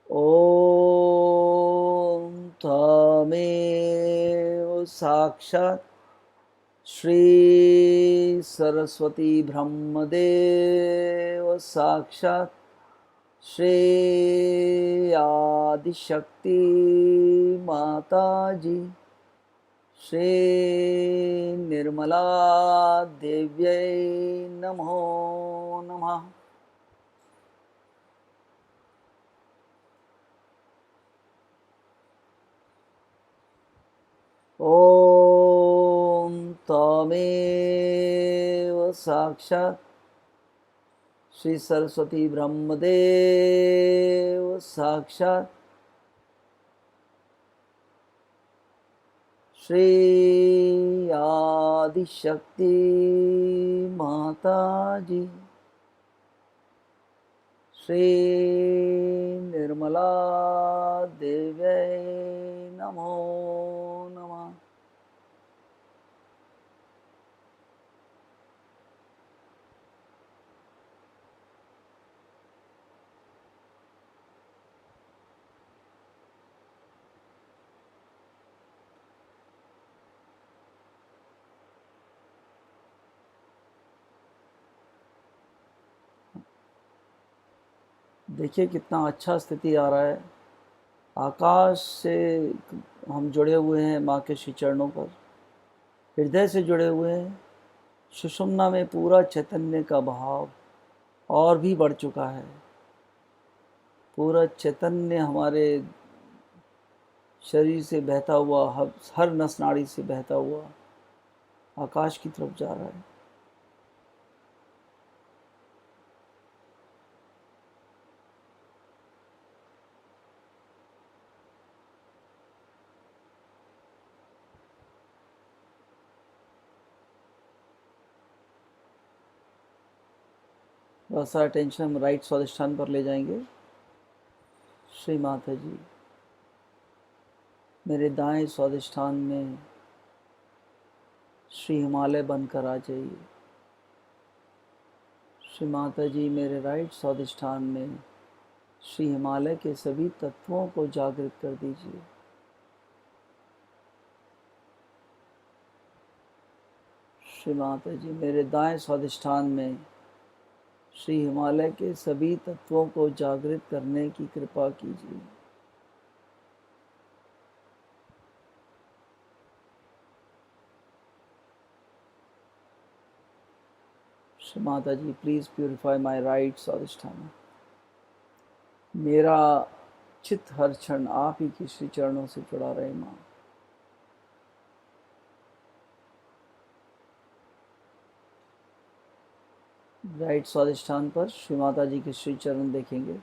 [SPEAKER 1] ॐ तमेव साक्षात् श्री सरस्वती ब्रह्मदेव साक्षात् श्री आदिशक्ति माता जी श्री निर्मला देव्यै नमो नमः। ॐ तमेव साक्षात् श्री सरस्वती ब्रह्मदेव साक्षात् श्री आदिशक्ति माता जी श्री निर्मला देव्यै नमो नमः। देखिए कितना अच्छा स्थिति आ रहा है। आकाश से हम जुड़े हुए हैं माँ के श्री चरणों पर, हृदय से जुड़े हुए हैं। सुषुम्ना में पूरा चैतन्य का भाव और भी बढ़ चुका है। पूरा चैतन्य हमारे शरीर से बहता हुआ, हर नस नाड़ी से बहता हुआ आकाश की तरफ जा रहा है। बहुत सारा टेंशन हम राइट स्वादिष्ठान पर ले जाएंगे। श्री माता जी, मेरे दाएं स्वादिष्ठान में श्री हिमालय बनकर आ जाइए। श्री माता जी, मेरे राइट स्वादिष्ठान में श्री हिमालय के सभी तत्वों को जागृत कर दीजिए। श्री माता जी, मेरे दाएं स्वादिष्ठान में श्री हिमालय के सभी तत्वों को जागृत करने की कृपा कीजिए। श्री माता जी, प्लीज प्यूरिफाई माय राइट स्वादिष्ठान। मेरा चित्त हर क्षण आप ही की श्री चरणों से जुड़ा रहे माँ। राइट स्वादिष्ठान पर श्री माता जी के श्री चरण देखेंगे।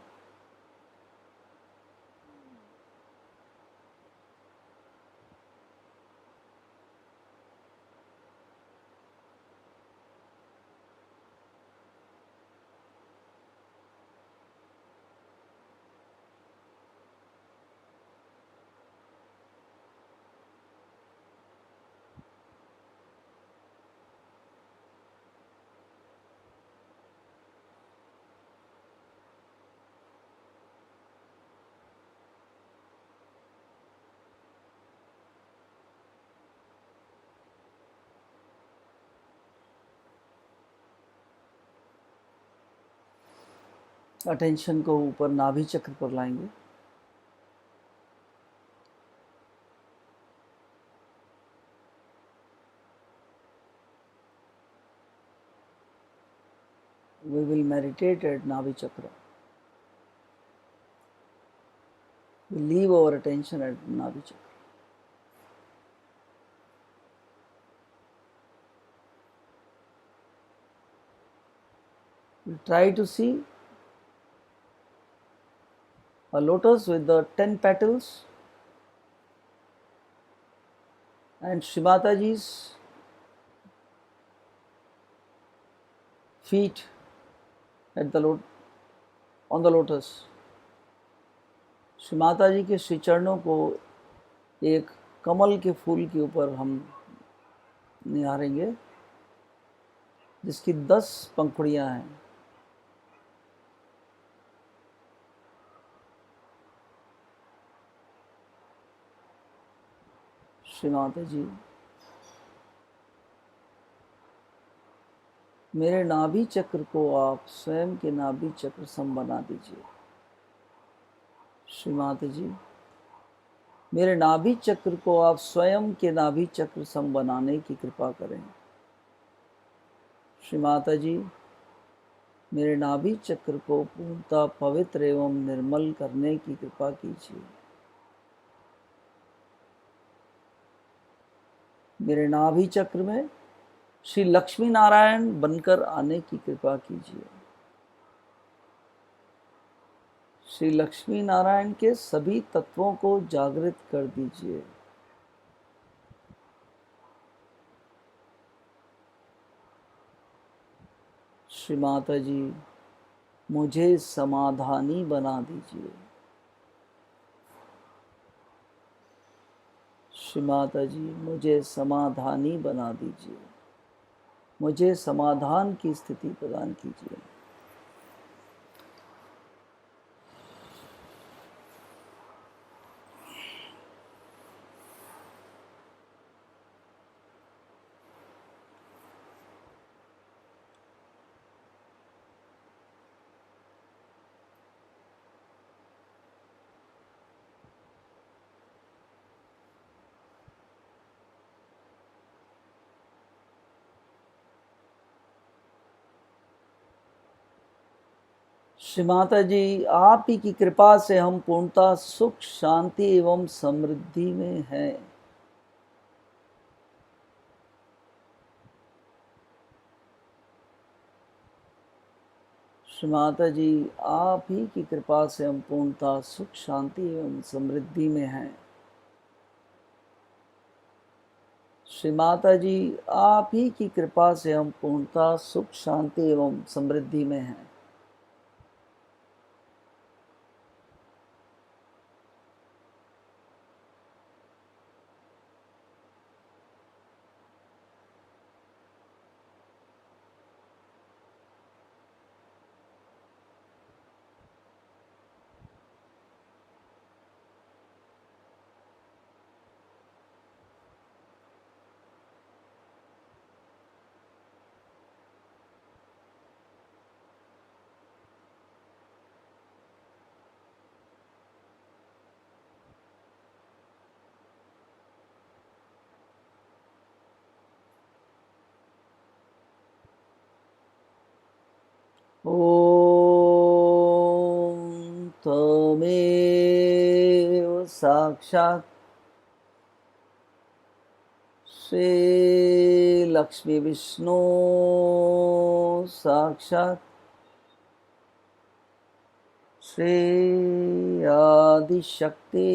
[SPEAKER 1] अटेंशन को ऊपर नाभि चक्र पर लाएंगे। we will meditate at Navi Chakra. We leave our attention at Navi Chakra. We try to see a lotus with the 10 petals and Shrimataji's feet at the on the lotus. Shri Mata जी के श्री चरणों को एक कमल के फूल के ऊपर हम निहारेंगे, जिसकी 10 पंखुड़ियां हैं। श्री माता जी, मेरे नाभि चक्र को आप स्वयं के नाभि चक्र सम बना दीजिए। श्री माता जी, मेरे नाभि चक्र को आप स्वयं के नाभि चक्र सम बनाने की कृपा करें। श्री माता जी, मेरे नाभि चक्र को पूर्णतः पवित्र एवं निर्मल करने की कृपा कीजिए। मेरे नाभि चक्र में श्री लक्ष्मी नारायण बनकर आने की कृपा कीजिए। श्री लक्ष्मी नारायण के सभी तत्वों को जागृत कर दीजिए। श्री माता जी, मुझे समाधानी बना दीजिए। श्री माता जी, मुझे समाधानी बना दीजिए। मुझे समाधान की स्थिति प्रदान कीजिए। श्री माता जी, आप ही की कृपा से हम पूर्णतः सुख, शांति एवं समृद्धि में हैं। श्री माता जी, आप ही की कृपा से हम पूर्णतः सुख, शांति एवं समृद्धि में हैं। श्री माता जी, आप ही की कृपा से हम पूर्णतः सुख, शांति एवं समृद्धि में हैं। ओम तमेव साक्षात् श्री लक्ष्मी विष्णु साक्षात् श्री आदिशक्ति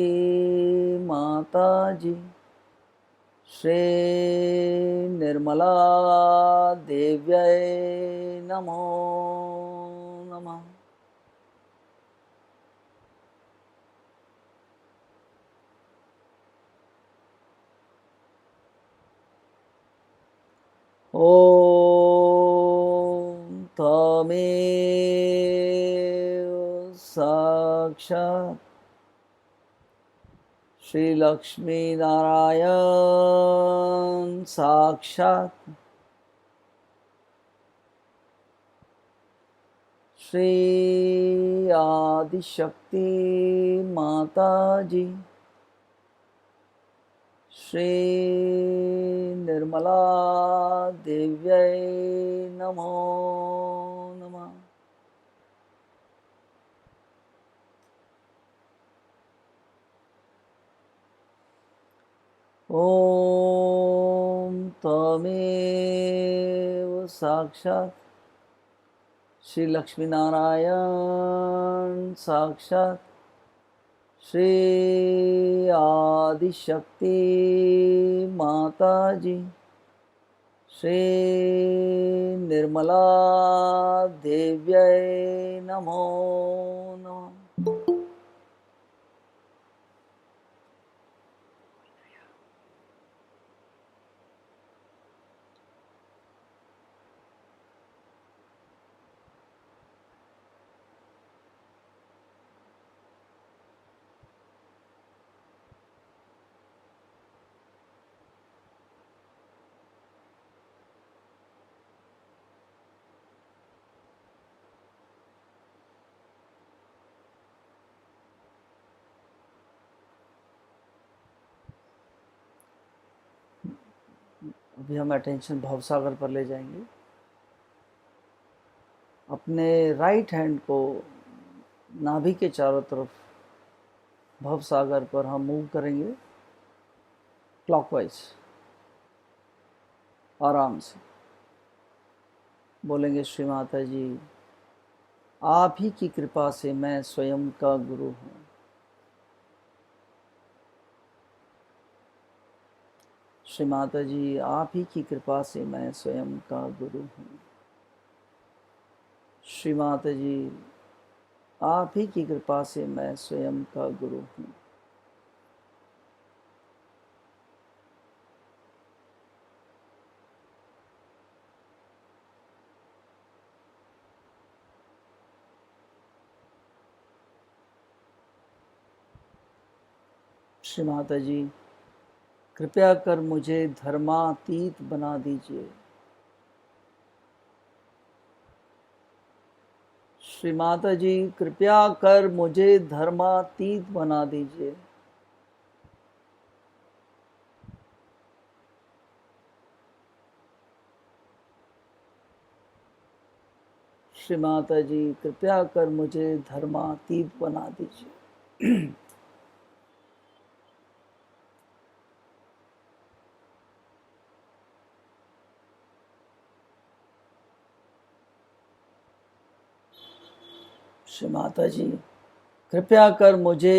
[SPEAKER 1] माता जी श्री निर्मला देव्यै नमो नमः। ओम तमेव साक्षात् श्री लक्ष्मी नारायण साक्षात् श्री आदिशक्ति माता जी श्री निर्मला देव्यै नमो नमः। ॐ त्वमेव साक्षात् श्री लक्ष्मी नारायण साक्षात् श्री आदिशक्ति माता जी श्री निर्मला देव्यै नमो नमः। अभी हम अटेंशन भवसागर पर ले जाएंगे। अपने राइट हैंड को नाभि के चारों तरफ भवसागर पर हम मूव करेंगे क्लॉकवाइज। आराम से बोलेंगे, श्री माता जी आप ही की कृपा से मैं स्वयं का गुरु हूँ। श्री माता जी आप ही की कृपा से मैं स्वयं का गुरु हूँ। श्री माता जी आप ही की कृपा से मैं स्वयं का गुरु हूँ। श्री माता जी कृपया कर मुझे धर्मातीत बना दीजिए। श्री माता जी कृपया कर मुझे धर्मातीत बना दीजिए। श्री माता जी कृपया कर मुझे धर्मातीत बना दीजिए। श्री माता जी कृपया कर मुझे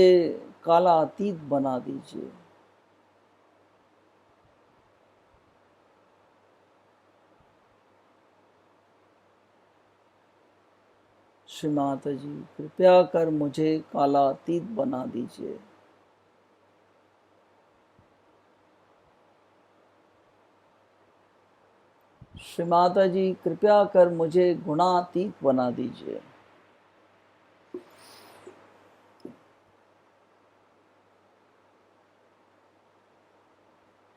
[SPEAKER 1] कालातीत बना दीजिए। श्री माता जी कृपया कर मुझे कालातीत बना दीजिए। श्री माता जी कृपया कर मुझे गुणातीत बना दीजिए।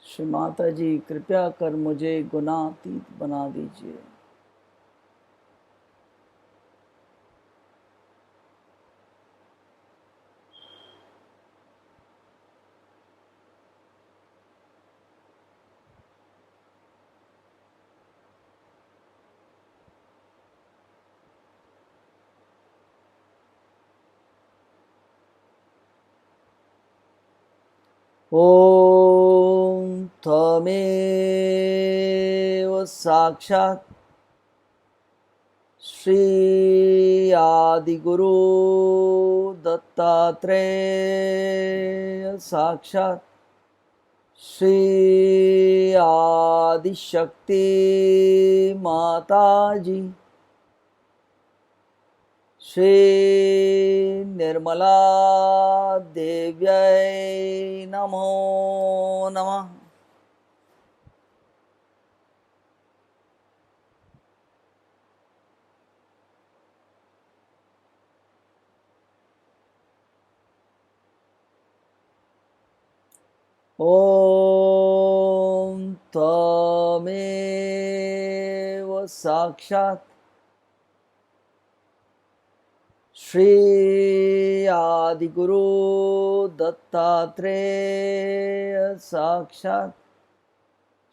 [SPEAKER 1] श्री माता जी कृपया कर मुझे गुणातीत बना दीजिए। ॐ त्वमेव साक्षात् श्री आदिगुरु दत्तात्रेय साक्षात् श्री आदिशक्ति माता जी श्री निर्मला देव्यै नमो नमः। ॐ त्वमेव साक्षात् श्री आदिगुरु दत्तात्रेय साक्षात्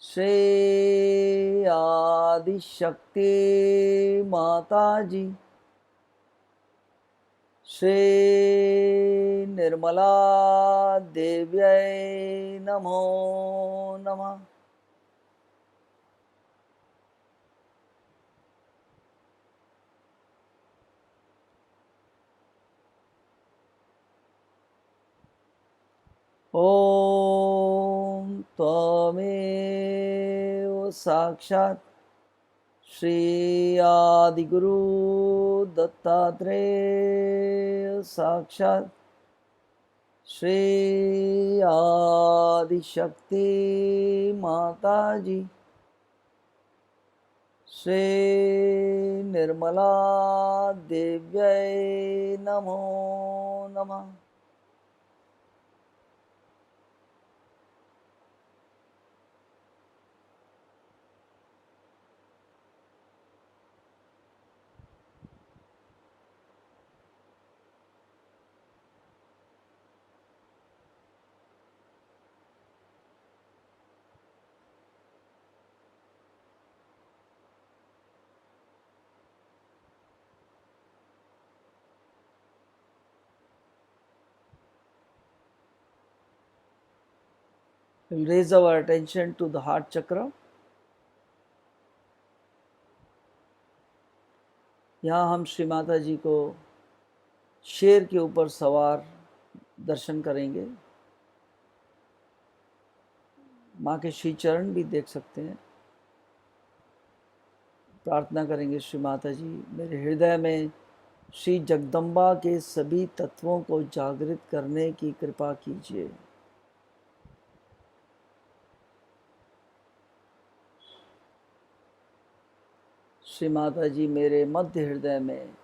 [SPEAKER 1] श्री आदिशक्ति माता जी श्री निर्मला देव्यै नमो नमः। ॐ त्वमेव साक्षात् श्री आदिगुरु दत्तात्रेय साक्षात् श्री आदिशक्ति माता जी श्री निर्मला देव्यै नमो नमः। We'll raise our attention to the heart chakra. यहाँ हम श्री माता जी को शेर के ऊपर सवार दर्शन करेंगे। माँ के श्री चरण भी देख सकते हैं। प्रार्थना करेंगे, श्री माता जी मेरे हृदय में श्री जगदम्बा के सभी तत्वों को जागृत करने की कृपा कीजिए। श्री माता जी मेरे मध्य हृदय में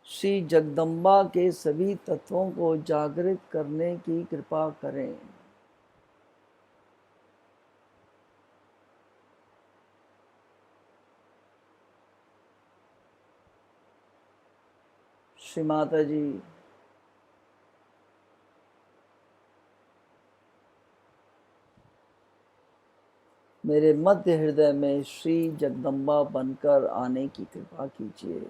[SPEAKER 1] श्री जगदम्बा के सभी तत्वों को जागृत करने की कृपा करें। श्री माता जी मेरे मध्य हृदय में श्री जगदम्बा बनकर आने की कृपा कीजिए।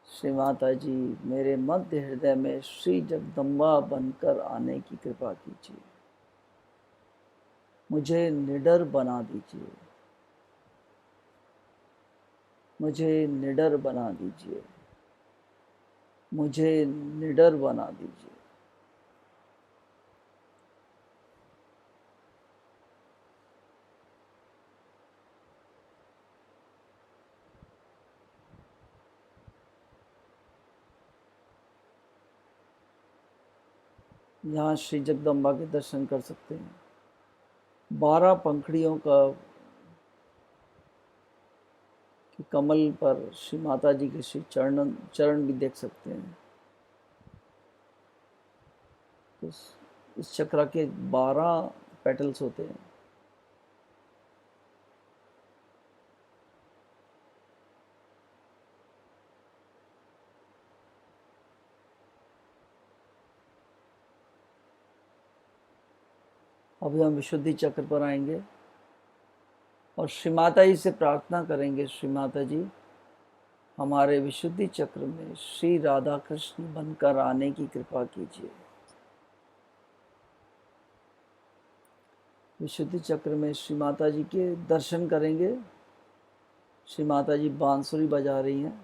[SPEAKER 1] श्री माता जी मेरे मध्य हृदय में श्री जगदम्बा बनकर आने की कृपा कीजिए। मुझे निडर बना दीजिए, मुझे निडर बना दीजिए, मुझे निडर बना दीजिए। यहाँ श्री जगदम्बा के दर्शन कर सकते हैं। 12 पंखड़ियों का कमल पर श्री माता जी के श्री चरण भी देख सकते हैं। तो इस चक्र के 12 पेटल्स होते हैं। अभी हम विशुद्धि चक्र पर आएंगे और श्री माता जी से प्रार्थना करेंगे, श्री माता जी हमारे विशुद्धि चक्र में श्री राधा कृष्ण बनकर आने की कृपा कीजिए। विशुद्धि चक्र में श्री माता जी के दर्शन करेंगे। श्री माता जी बांसुरी बजा रही हैं।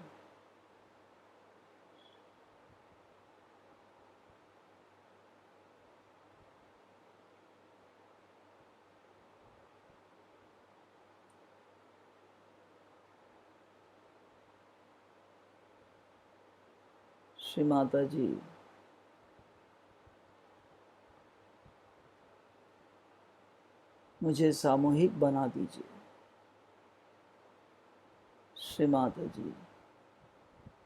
[SPEAKER 1] श्री माता जी मुझे सामूहिक बना दीजिए। श्री माता जी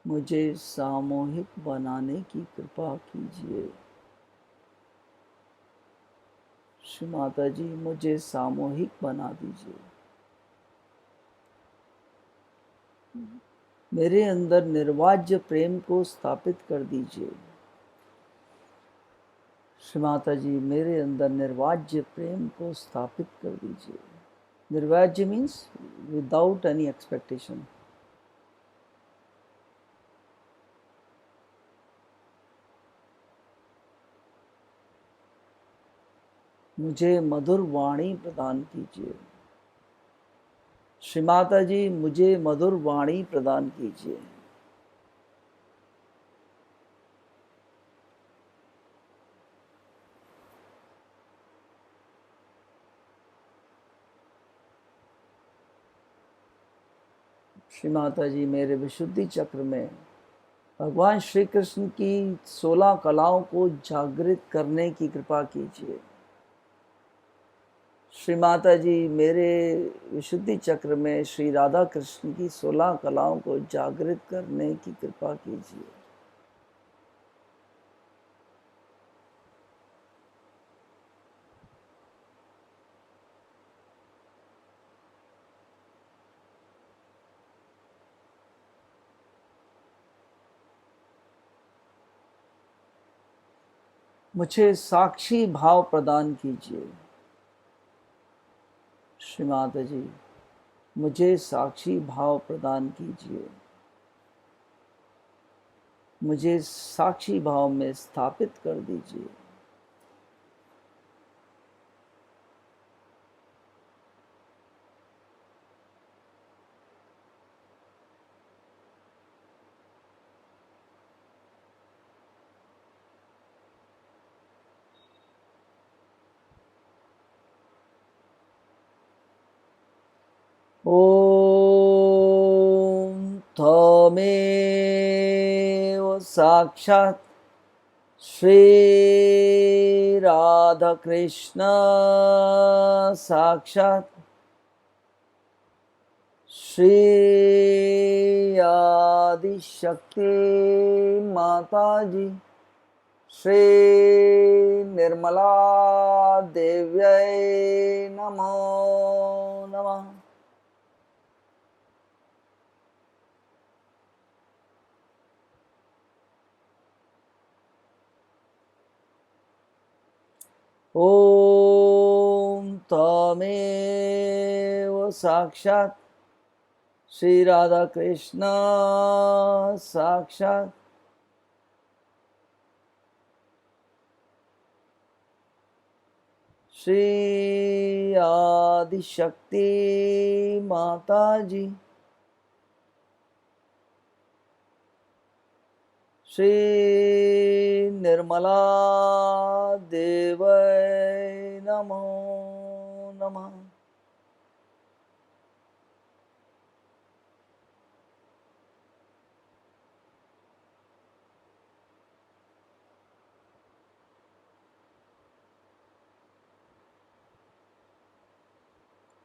[SPEAKER 1] मुझे सामूहिक बनाने की कृपा कीजिए। श्री माता जी मुझे सामूहिक बना दीजिए। मेरे अंदर निर्वाज्य प्रेम को स्थापित कर दीजिए। श्री माता जी मेरे अंदर निर्वाज्य प्रेम को स्थापित कर दीजिए। Nirvajya means without any expectation. मुझे मधुर वाणी प्रदान कीजिए। श्री माता जी, मुझे मधुर वाणी प्रदान कीजिए। श्री माता जी, मेरे विशुद्धि चक्र में भगवान श्री कृष्ण की 16 कलाओं को जागृत करने की कृपा कीजिए। श्री माता जी, मेरे विशुद्धि चक्र में श्री राधा कृष्ण की 16 कलाओं को जागृत करने की कृपा कीजिए। मुझे साक्षी भाव प्रदान कीजिए। श्री माता जी, मुझे साक्षी भाव प्रदान कीजिए। मुझे साक्षी भाव में स्थापित कर दीजिए। ओम त्वमेव साक्षात् श्री राधा कृष्ण साक्षात् श्री आदि शक्ति माता जी श्री निर्मला देव्यै नमो नमः। ओम त्वमेव साक्षात् श्री राधा कृष्ण साक्षात् श्री आदि शक्ति माता जी श्री निर्मला देवै नमो नमः।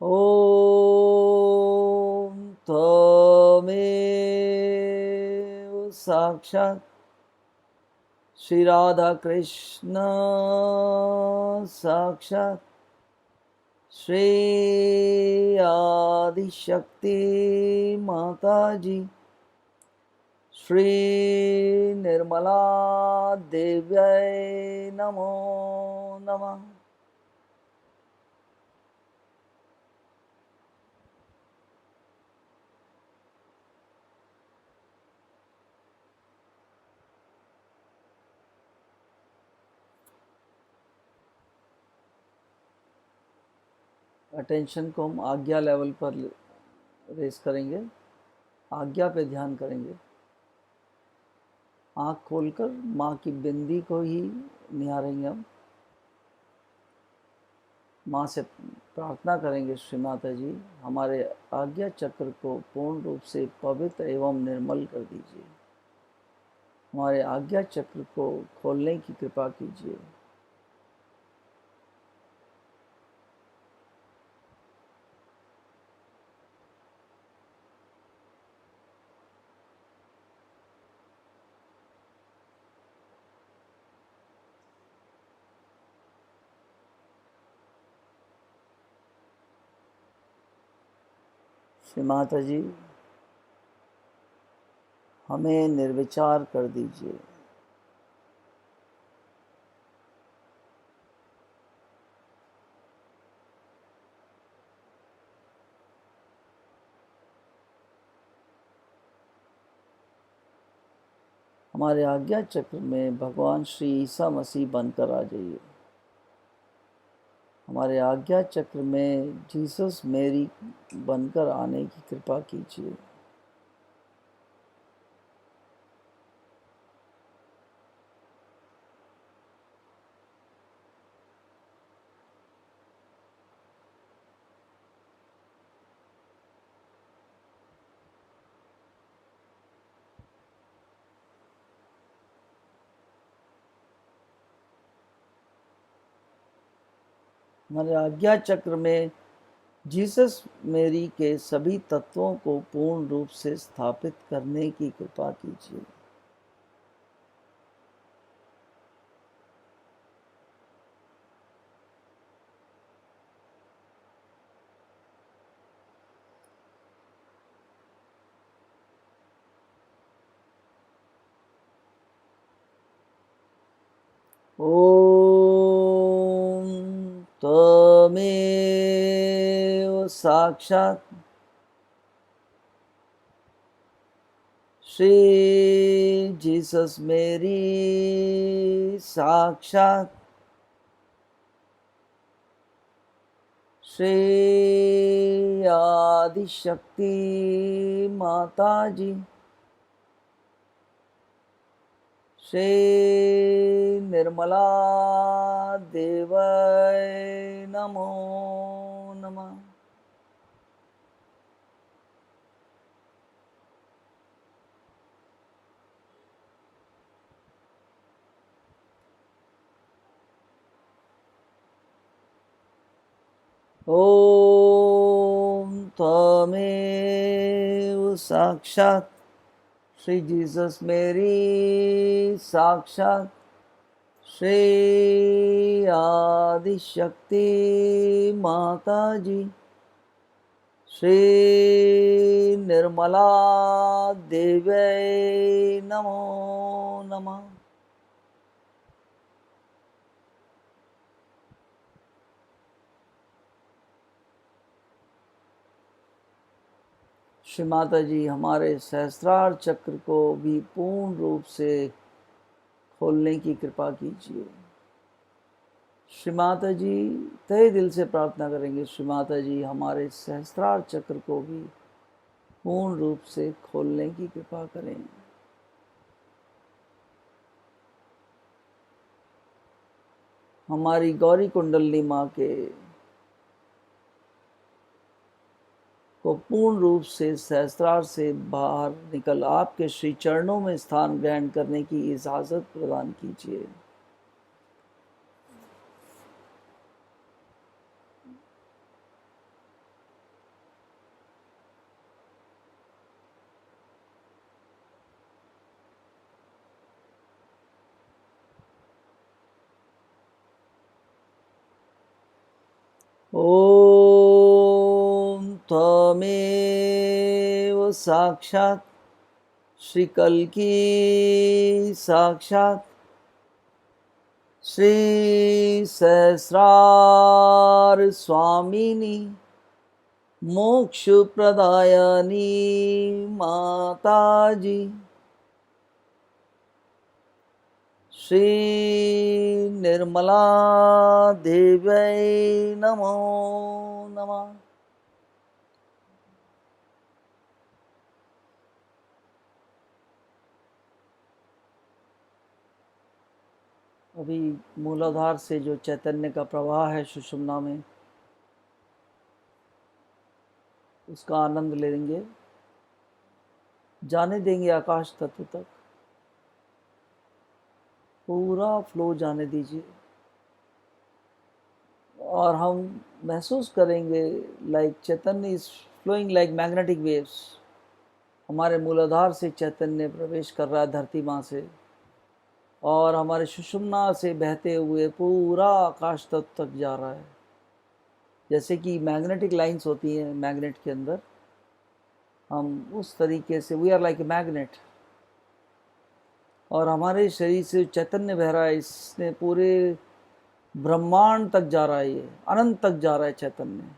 [SPEAKER 1] ओम त्वमेव साक्षात् श्री राधा कृष्ण साक्षात् श्री आदि शक्ति माता जी श्री निर्मला देव्यै नमो नमः। अटेंशन को हम आज्ञा लेवल पर रेस करेंगे। आज्ञा पे ध्यान करेंगे। आँख खोलकर माँ की बिंदी को ही निहारेंगे हम। माँ से प्रार्थना करेंगे, श्री माता जी हमारे आज्ञा चक्र को पूर्ण रूप से पवित्र एवं निर्मल कर दीजिए। हमारे आज्ञा चक्र को खोलने की कृपा कीजिए। श्री माता जी हमें निर्विचार कर दीजिए। हमारे आज्ञा चक्र में भगवान श्री ईसा मसीह बनकर आ जाइए। हमारे आज्ञा चक्र में जीसस मेरी बनकर आने की कृपा कीजिए। हमारे आज्ञा चक्र में जीसस मेरी के सभी तत्वों को पूर्ण रूप से स्थापित करने की कृपा कीजिए। ओम त्वमेव साक्षात् श्री जीसस मेरी साक्षात श्री आदिशक्ति माता जी, श्री निर्मला देवै नमो नमः। ओम त्वमेव साक्षात् श्री जीसस मेरी साक्षात श्री आदिशक्ति माता जी, श्री निर्मला देवै नमो नमः। श्री माता जी, हमारे सहस्त्रार चक्र को भी पूर्ण रूप से खोलने की कृपा कीजिए। श्री माता जी, तहे दिल से प्रार्थना करेंगे, श्री माता जी हमारे सहस्त्रार चक्र को भी पूर्ण रूप से खोलने की कृपा करें। हमारी गौरी कुंडलनी माँ के को पूर्ण रूप से सहस्त्रार से बाहर निकल आपके श्री चरणों में स्थान ग्रहण करने की इजाजत प्रदान कीजिए। ओम त्वमेव साक्षात् श्री कल्की साक्षात् श्री सहस्रार स्वामिनी मोक्ष प्रदायनी माता जी, श्री निर्मला देवै नमो नमः। अभी मूलाधार से जो चैतन्य का प्रवाह है सुषुम्ना में, उसका आनंद लेंगे, जाने देंगे आकाश तत्व तक, पूरा फ्लो जाने दीजिए और हम महसूस करेंगे like chaitanya is flowing like magnetic waves. हमारे मूलाधार से चैतन्य प्रवेश कर रहा है धरती माँ से और हमारे सुषुम्ना से बहते हुए पूरा आकाश तत्व तक जा रहा है। जैसे कि मैग्नेटिक लाइंस होती हैं मैग्नेट के अंदर, हम उस तरीके से we are like a magnet और हमारे शरीर से चैतन्य बह रहा है, इसने पूरे ब्रह्मांड तक जा रहा है, ये अनंत तक जा रहा है चैतन्य।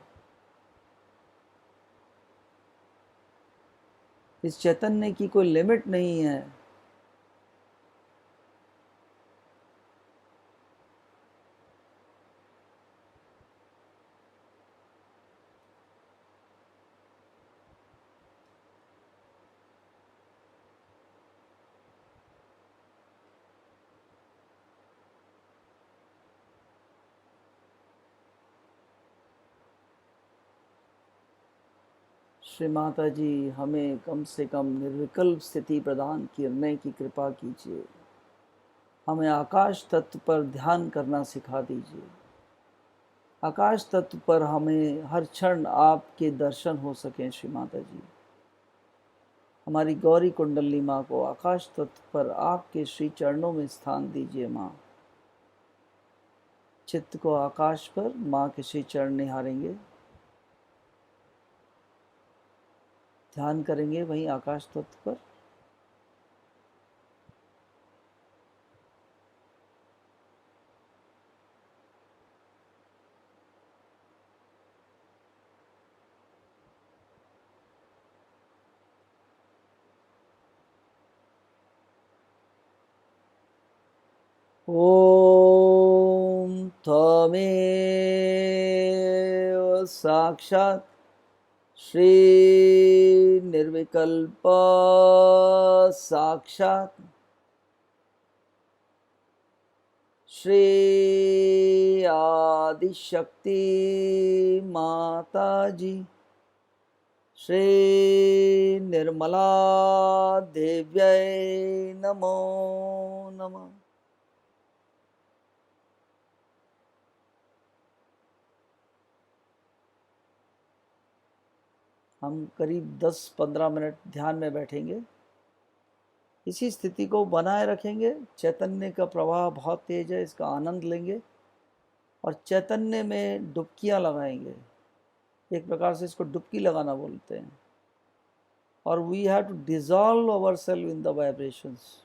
[SPEAKER 1] इस चैतन्य की कोई लिमिट नहीं है। श्री माता जी हमें कम से कम निर्विकल्प स्थिति प्रदान करने की कृपा कीजिए। हमें आकाश तत्व पर ध्यान करना सिखा दीजिए। आकाश तत्व पर हमें हर क्षण आपके दर्शन हो सकें। श्री माता जी हमारी गौरी कुंडली माँ को आकाश तत्व पर आपके श्री चरणों में स्थान दीजिए। माँ चित्त को आकाश पर माँ के श्री चरण निहारेंगे, ध्यान करेंगे वहीं आकाश तत्व पर। ओम त्वमेव साक्षात् श्री निर्विकल्प साक्षात् श्री आदिशक्ति माता जी श्री निर्मला देव्यै नमो नमः। हम करीब 10-15 मिनट ध्यान में बैठेंगे, इसी स्थिति को बनाए रखेंगे। चैतन्य का प्रवाह बहुत तेज है, इसका आनंद लेंगे और चैतन्य में डुबकियां लगाएंगे। एक प्रकार से इसको डुबकी लगाना बोलते हैं। और we have to dissolve our self in the vibrations.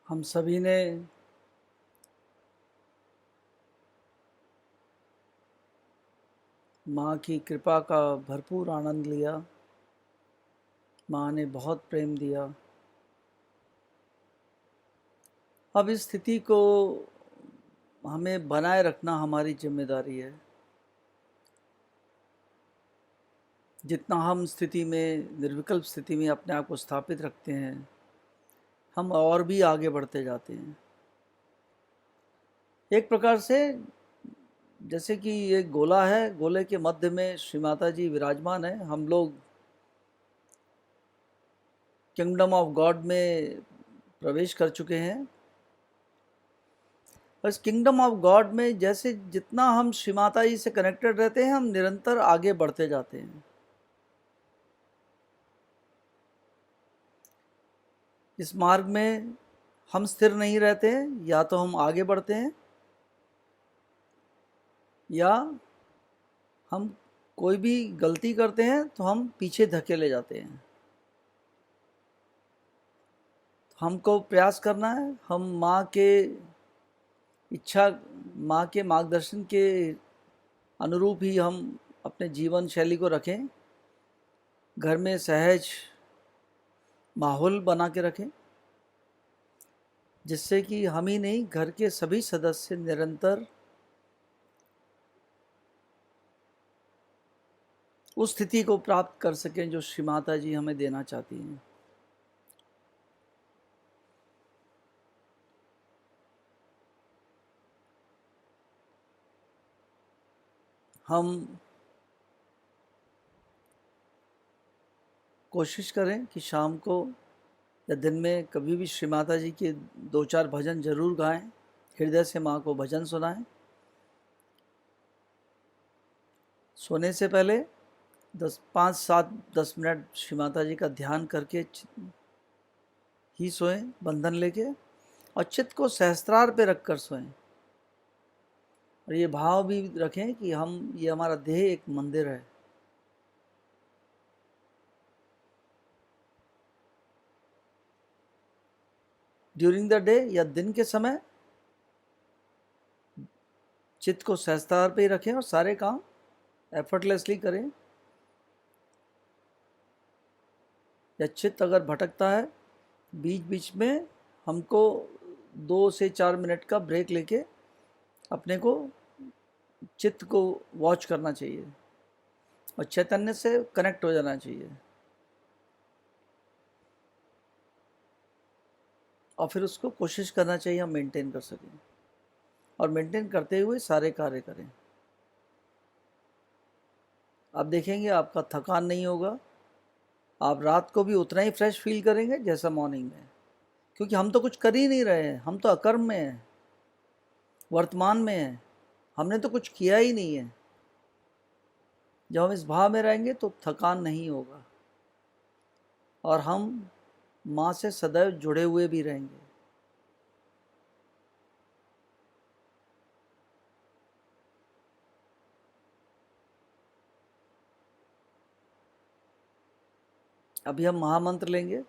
[SPEAKER 1] हम सभी ने माँ की कृपा का भरपूर आनंद लिया। माँ ने बहुत प्रेम दिया। अब इस स्थिति को हमें बनाए रखना हमारी जिम्मेदारी है। जितना हम स्थिति में, निर्विकल्प स्थिति में अपने आप को स्थापित रखते हैं, हम और भी आगे बढ़ते जाते हैं। एक प्रकार से जैसे कि ये गोला है, गोले के मध्य में श्री माता जी विराजमान है। हम लोग किंगडम ऑफ गॉड में प्रवेश कर चुके हैं। इस किंगडम ऑफ गॉड में जैसे जितना हम श्री माता जी से कनेक्टेड रहते हैं, हम निरंतर आगे बढ़ते जाते हैं। इस मार्ग में हम स्थिर नहीं रहते हैं, या तो हम आगे बढ़ते हैं या हम कोई भी गलती करते हैं तो हम पीछे धकेले जाते हैं। हमको प्रयास करना है, हम माँ के इच्छा, माँ के मार्गदर्शन के अनुरूप ही हम अपने जीवन शैली को रखें। घर में सहज माहौल बना के रखें, जिससे कि हम ही नहीं, घर के सभी सदस्य निरंतर उस स्थिति को प्राप्त कर सकें जो श्री माता जी हमें देना चाहती हैं। हम कोशिश करें कि शाम को या दिन में कभी भी श्री माता जी के 2-4 भजन जरूर गाएं, हृदय से माँ को भजन सुनाएं। सोने से पहले 5-7-10 मिनट श्री माता जी का ध्यान करके ही सोएं, बंधन लेके, और चित्त को सहस्त्रार पे रखकर सोएं। और ये भाव भी रखें कि ये हमारा देह एक मंदिर है। ड्यूरिंग द डे या दिन के समय चित्त को सहस्त्रार पे ही रखें और सारे काम एफर्टलेसली करें। या चित्त अगर भटकता है, बीच बीच में हमको 2 से 4 मिनट का ब्रेक लेके अपने को, चित्त को वॉच करना चाहिए और चैतन्य से कनेक्ट हो जाना चाहिए, और फिर उसको कोशिश करना चाहिए हम मेंटेन कर सकें, और मेंटेन करते हुए सारे कार्य करें। आप देखेंगे आपका थकान नहीं होगा। आप रात को भी उतना ही फ्रेश फील करेंगे जैसा मॉर्निंग में, क्योंकि हम तो कुछ कर ही नहीं रहे हैं। हम तो अकर्म में हैं, वर्तमान में हैं। हमने तो कुछ किया ही नहीं है। जब हम इस भाव में रहेंगे तो थकान नहीं होगा, और हम माँ से सदैव जुड़े हुए भी रहेंगे। अभी हम महामंत्र लेंगे,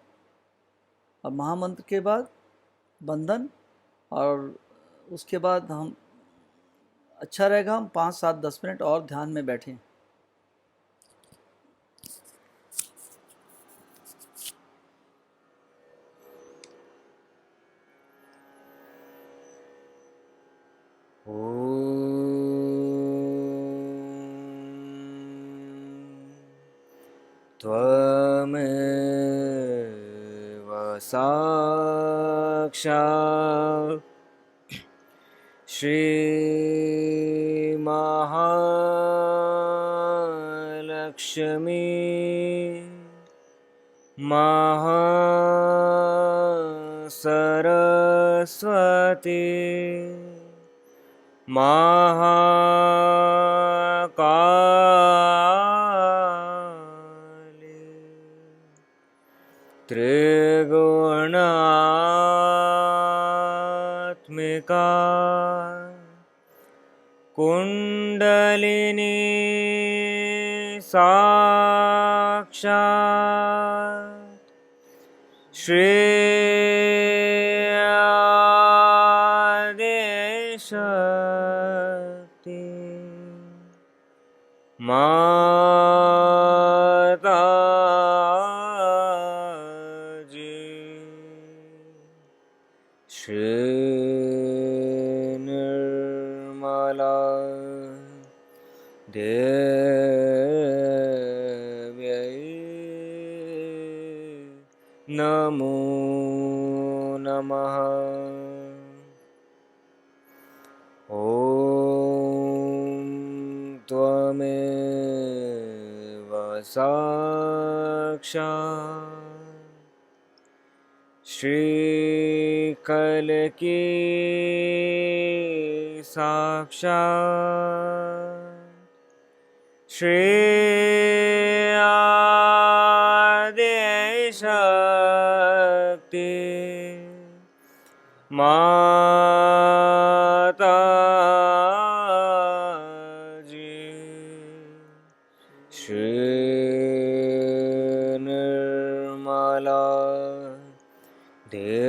[SPEAKER 1] और महामंत्र के बाद बंधन, और उसके बाद हम, अच्छा रहेगा हम 5-7-10 मिनट और ध्यान में बैठें।
[SPEAKER 2] त्वमेव साक्षात् श्रीमहालक्ष्मी महासरस्वती महाकाली त्रिगुणात्मिका कुण्डलिनी साक्षात् श्रेयादेशक्ति माताजी श्रीनिर्मला देव्यै नमो नमः। ॐ त्वमेव साक्षात् श्रीकल्की साक्षात् श्रेयादेशक्ति माताजी श्रीनिर्मला देव्यै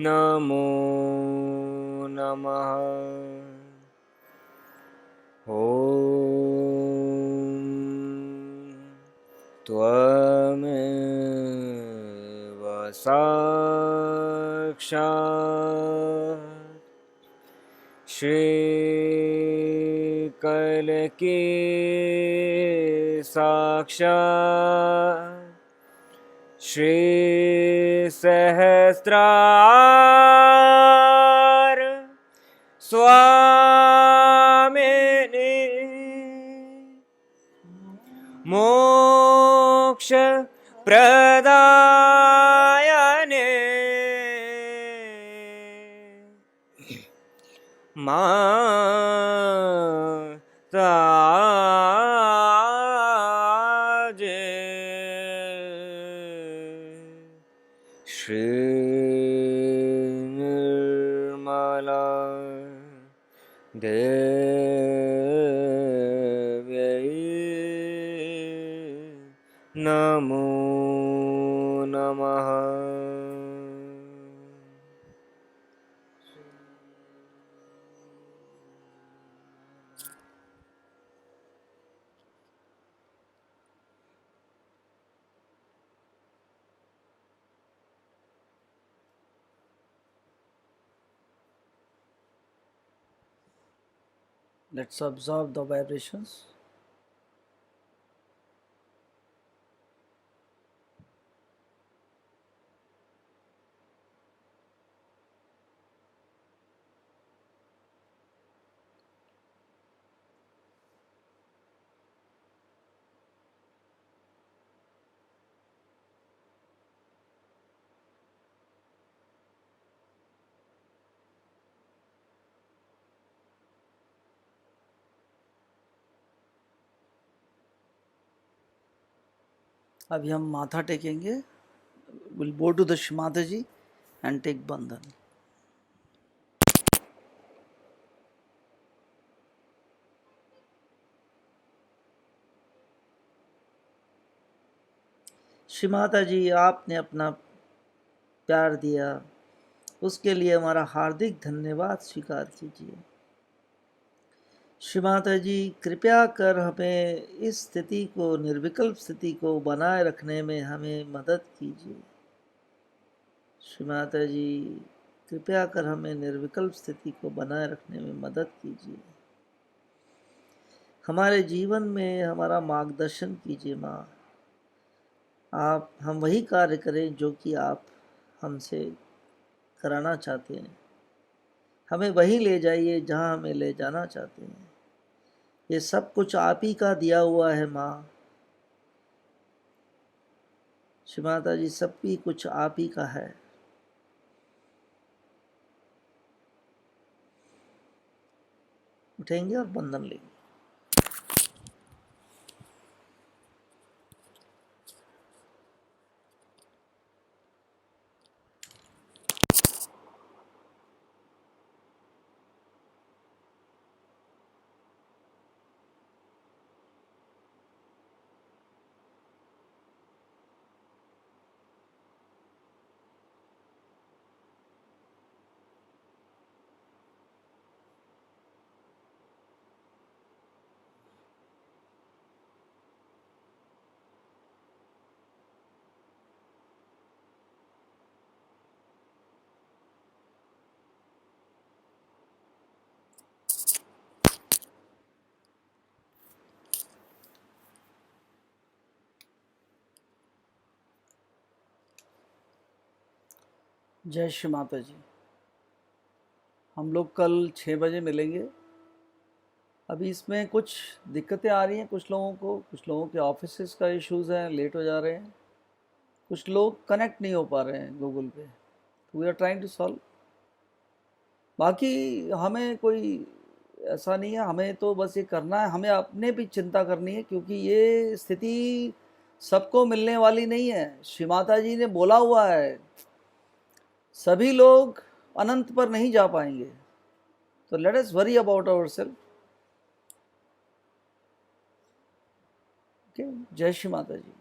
[SPEAKER 2] नमो नमः। ॐ त्वमेव साक्षात् श्रीकल्की साक्षात् श्रीसहस्रार स्वामिनी मोक्ष प्रदायने माताजे श्रीनिर्मला देव्यै नमो नमः।
[SPEAKER 1] Let's observe the vibrations. अभी हम माथा टेकेंगे. We'll bow to the Shrimata ji and take bandhan. श्रीमाता जी, आपने अपना प्यार दिया, उसके लिए हमारा हार्दिक धन्यवाद स्वीकार कीजिए. श्रीमाता जी, कृपया कर हमें इस स्थिति को, निर्विकल्प स्थिति को बनाए रखने में हमें मदद कीजिए. श्रीमाता जी, कृपया कर हमें निर्विकल्प स्थिति को बनाए रखने में मदद कीजिए.
[SPEAKER 3] हमारे जीवन में हमारा मार्गदर्शन कीजिए माँ। आप हम वही कार्य करें जो कि आप हमसे कराना चाहते हैं। हमें वहीं ले जाइए जहाँ हमें ले जाना चाहते हैं। ये सब कुछ आप ही का दिया हुआ है माँ। श्री माता जी, सब भी कुछ आप ही का है। उठेंगे और बंधन लेंगे।
[SPEAKER 1] जय श्री माता जी। हम लोग कल 6 बजे मिलेंगे। अभी इसमें कुछ दिक्कतें आ रही हैं कुछ लोगों के ऑफिसेस का इश्यूज़ हैं, लेट हो जा रहे हैं। कुछ लोग कनेक्ट नहीं हो पा रहे हैं गूगल पे। We are trying to solve. बाकी हमें कोई ऐसा नहीं है, हमें तो बस ये करना है, हमें अपने भी चिंता करनी है, क्योंकि ये स्थिति सबको मिलने वाली नहीं है। श्री माता जी ने बोला हुआ है सभी लोग अनंत पर नहीं जा पाएंगे। तो let us worry about ourselves. Okay, Jai Shri Mata ji.